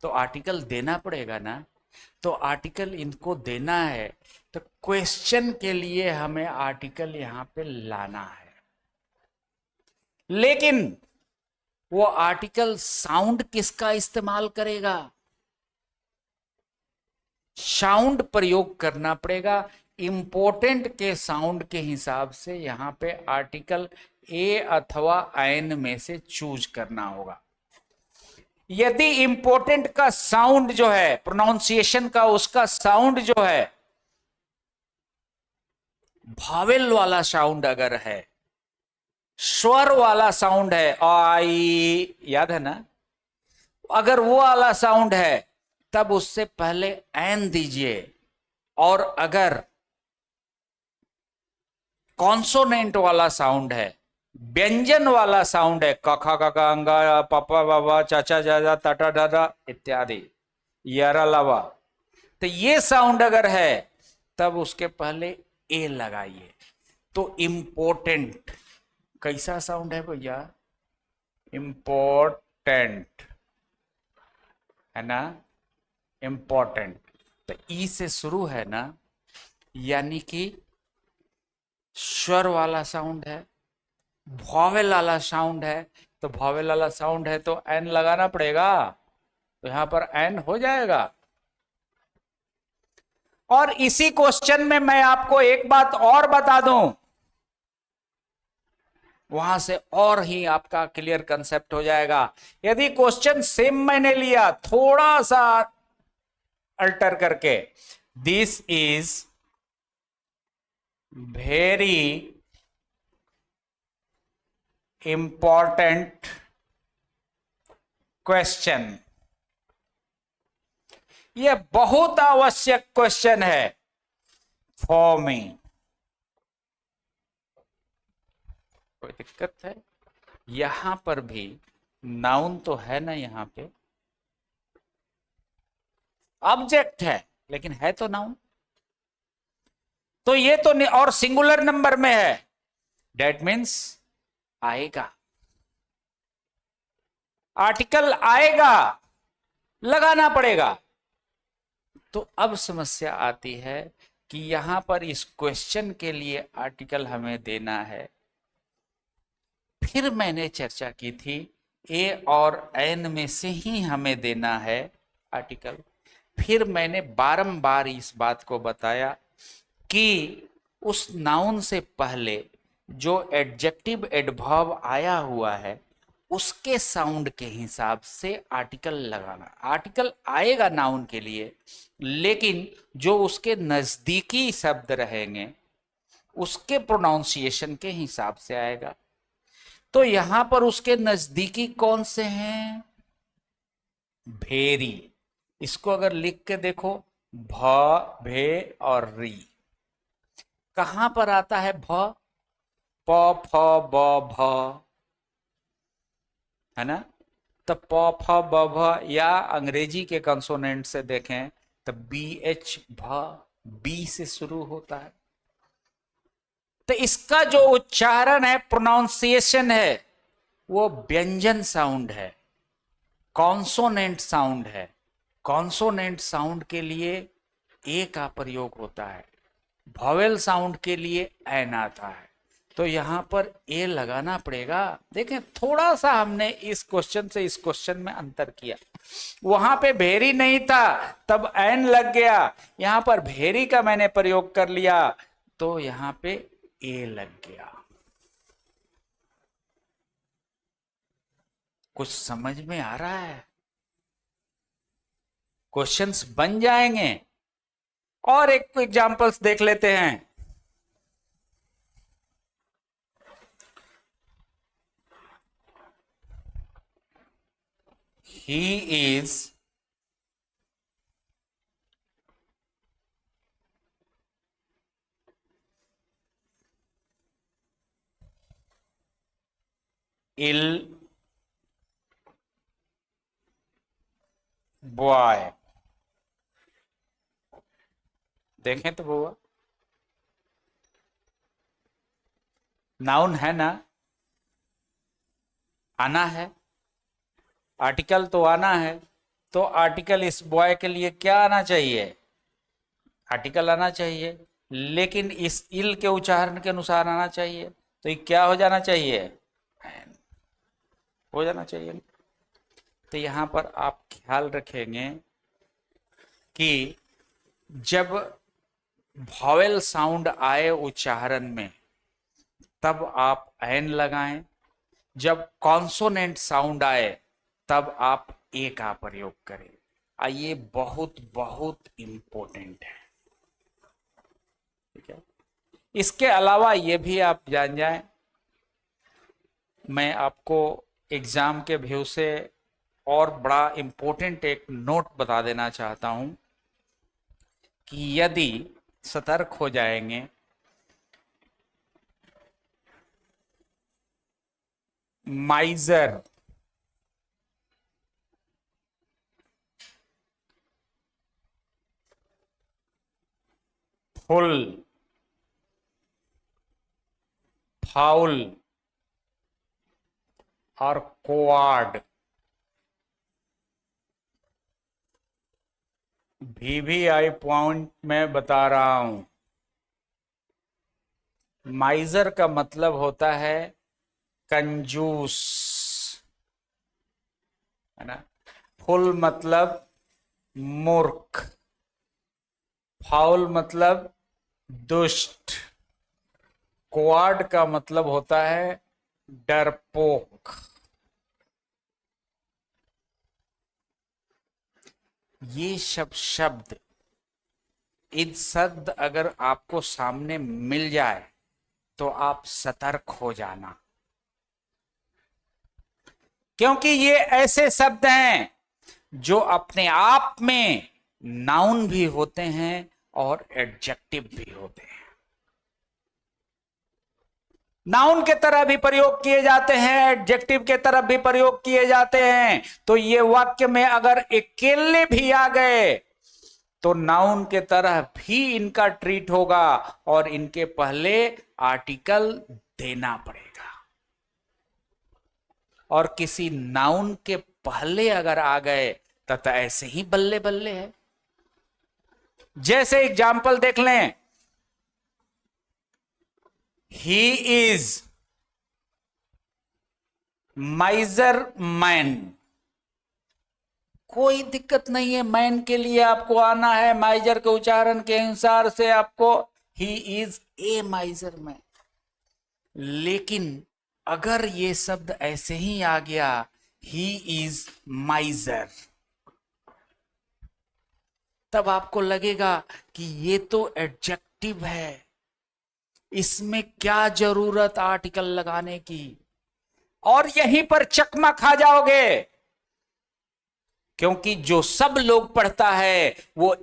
तो आर्टिकल देना पड़ेगा ना। तो आर्टिकल इनको देना है, तो क्वेश्चन के लिए हमें आर्टिकल यहां पे लाना है। लेकिन वो आर्टिकल साउंड किसका इस्तेमाल करेगा, साउंड प्रयोग करना पड़ेगा। इंपोर्टेंट के साउंड के हिसाब से यहां पे आर्टिकल ए अथवा एन में से चूज करना होगा। यदि इंपोर्टेंट का साउंड जो है, प्रोनाउंसिएशन का उसका साउंड जो है भावेल वाला साउंड अगर है, स्वर वाला साउंड है, आई याद है ना, अगर वो वाला साउंड है तब उससे पहले एन दीजिए। और अगर कॉन्सोनेंट वाला साउंड है, व्यंजन वाला साउंड है, कखा कका अंगा पापा बाबा चाचा जाजा टाटा दादा इत्यादि, यारा लावा, तो ये साउंड अगर है तब उसके पहले ए लगाइए। तो इंपोर्टेंट कैसा साउंड है भैया, इंपॉर्टेंट है ना, इंपॉर्टेंट। तो ई से शुरू है ना, यानी कि स्वर वाला साउंड है, वॉवेल वाला साउंड है। तो वॉवेल वाला साउंड है तो एन लगाना पड़ेगा, तो यहां पर एन हो जाएगा। और इसी क्वेश्चन में मैं आपको एक बात और बता दूं, वहां से और ही आपका क्लियर कंसेप्ट हो जाएगा। यदि क्वेश्चन सेम मैंने लिया, थोड़ा सा अल्टर करके, this is very important question, यह बहुत आवश्यक क्वेश्चन है फॉर मी, कोई दिक्कत है। यहां पर भी नाउन तो है ना, यहां पे ऑब्जेक्ट है लेकिन है तो नाउन, तो ये तो और सिंगुलर नंबर में है, डेट मीन्स आएगा, आर्टिकल आएगा, लगाना पड़ेगा। तो अब समस्या आती है कि यहां पर इस क्वेश्चन के लिए आर्टिकल हमें देना है, फिर मैंने चर्चा की थी ए और एन में से ही हमें देना है आर्टिकल। फिर मैंने बारंबार इस बात को बताया कि उस नाउन से पहले जो एडजेक्टिव एडवर्ब आया हुआ है उसके साउंड के हिसाब से आर्टिकल लगाना। आर्टिकल आएगा नाउन के लिए, लेकिन जो उसके नजदीकी शब्द रहेंगे उसके प्रोनाउंसिएशन के हिसाब से आएगा। तो यहां पर उसके नजदीकी कौन से हैं? भेरी। इसको अगर लिख के देखो, भ, भे और री। कहां पर आता है भ? प, फ, ब, भ, है ना। तो प, फ, ब, भ, या अंग्रेजी के कंसोनेंट से देखें तो बी, एच, भ, बी से शुरू होता है। तो इसका जो उच्चारण है, प्रोनाउंसिएशन है, वो व्यंजन साउंड है, कॉन्सोनेंट साउंड है। कॉन्सोनेंट साउंड के लिए ए का प्रयोग होता है, वॉवेल साउंड के लिए एन आता है। तो यहां पर ए लगाना पड़ेगा। देखें, थोड़ा सा हमने इस क्वेश्चन से इस क्वेश्चन में अंतर किया। वहां पे भेरी नहीं था तब एन लग गया, यहां पर भेरी का मैंने प्रयोग कर लिया तो यहां पे ए लग गया। कुछ समझ में आ रहा है? क्वेश्चंस बन जाएंगे। और एक एग्जांपल्स देख लेते हैं। He is ill boy। देखें तो बुआ, नाउन है ना, आना है, आर्टिकल तो आना है। तो आर्टिकल इस बॉय के लिए क्या आना चाहिए? आर्टिकल आना चाहिए, लेकिन इस इल के उच्चारण के अनुसार आना चाहिए। तो ये क्या हो जाना चाहिए? हो जाना चाहिए। तो यहां पर आप ख्याल रखेंगे कि जब वॉवेल साउंड आए उच्चारण में तब आप एन लगाएं, जब कॉन्सोनेंट साउंड आए तब आप ए का प्रयोग करें। ये बहुत बहुत इंपॉर्टेंट है, ठीक है। इसके अलावा ये भी आप जान जाएं, मैं आपको एग्जाम के व्यू से और बड़ा इंपॉर्टेंट एक नोट बता देना चाहता हूं कि यदि सतर्क हो जाएंगे, माइजर, फुल, फाउल और कोआर्ड, VVI पॉइंट में बता रहा हूं। माइजर का मतलब होता है कंजूस, है ना। फुल मतलब मूर्ख, फाउल मतलब दुष्ट, क्वाड का मतलब होता है डरपोक। ये सब शब्द, इन शब्द अगर आपको सामने मिल जाए तो आप सतर्क हो जाना, क्योंकि ये ऐसे शब्द हैं जो अपने आप में नाउन भी होते हैं और एडजेक्टिव भी होते हैं। नाउन के तरह भी प्रयोग किए जाते हैं, एडजेक्टिव के तरफ भी प्रयोग किए जाते हैं। तो ये वाक्य में अगर अकेले भी आ गए तो नाउन के तरह भी इनका ट्रीट होगा और इनके पहले आर्टिकल देना पड़ेगा। और किसी नाउन के पहले अगर आ गए तो ऐसे ही बल्ले बल्ले है। जैसे एग्जाम्पल देख लें, ही इज माइजर मैन, कोई दिक्कत नहीं है, मैन के लिए आपको आना है माइजर के उच्चारण के अनुसार से आपको, ही इज ए माइजर मैन। लेकिन अगर ये शब्द ऐसे ही आ गया, ही इज माइजर, तब आपको लगेगा कि ये तो एडजेक्टिव है, इसमें क्या जरूरत आर्टिकल लगाने की, और यहीं पर चकमा खा जाओगे। क्योंकि जो सब लोग पढ़ता है वो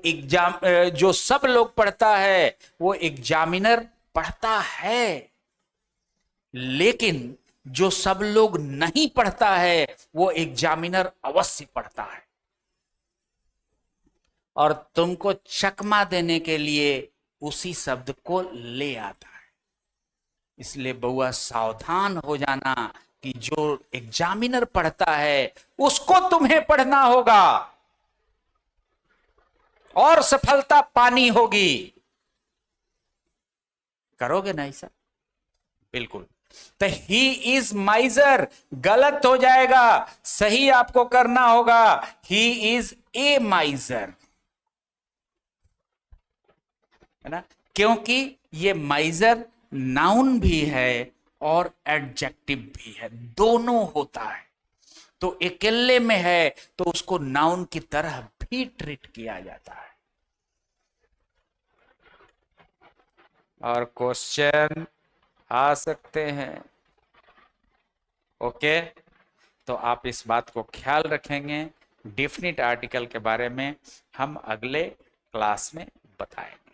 जो सब लोग पढ़ता है वो एग्जामिनर पढ़ता है, लेकिन जो सब लोग नहीं पढ़ता है वो एग्जामिनर अवश्य पढ़ता है। और तुमको चकमा देने के लिए उसी शब्द को ले आता है। इसलिए बउआ सावधान हो जाना कि जो एग्जामिनर पढ़ता है उसको तुम्हें पढ़ना होगा और सफलता पानी होगी। करोगे ना ऐसा? बिल्कुल। तो ही इज माइजर गलत हो जाएगा, सही आपको करना होगा ही इज ए माइजर, है ना? क्योंकि ये माइजर नाउन भी है और एडजेक्टिव भी है, दोनों होता है। तो अकेले में है तो उसको नाउन की तरह भी ट्रीट किया जाता है। और क्वेश्चन आ सकते हैं। ओके, तो आप इस बात को ख्याल रखेंगे। डेफिनेट आर्टिकल के बारे में हम अगले क्लास में बताएंगे।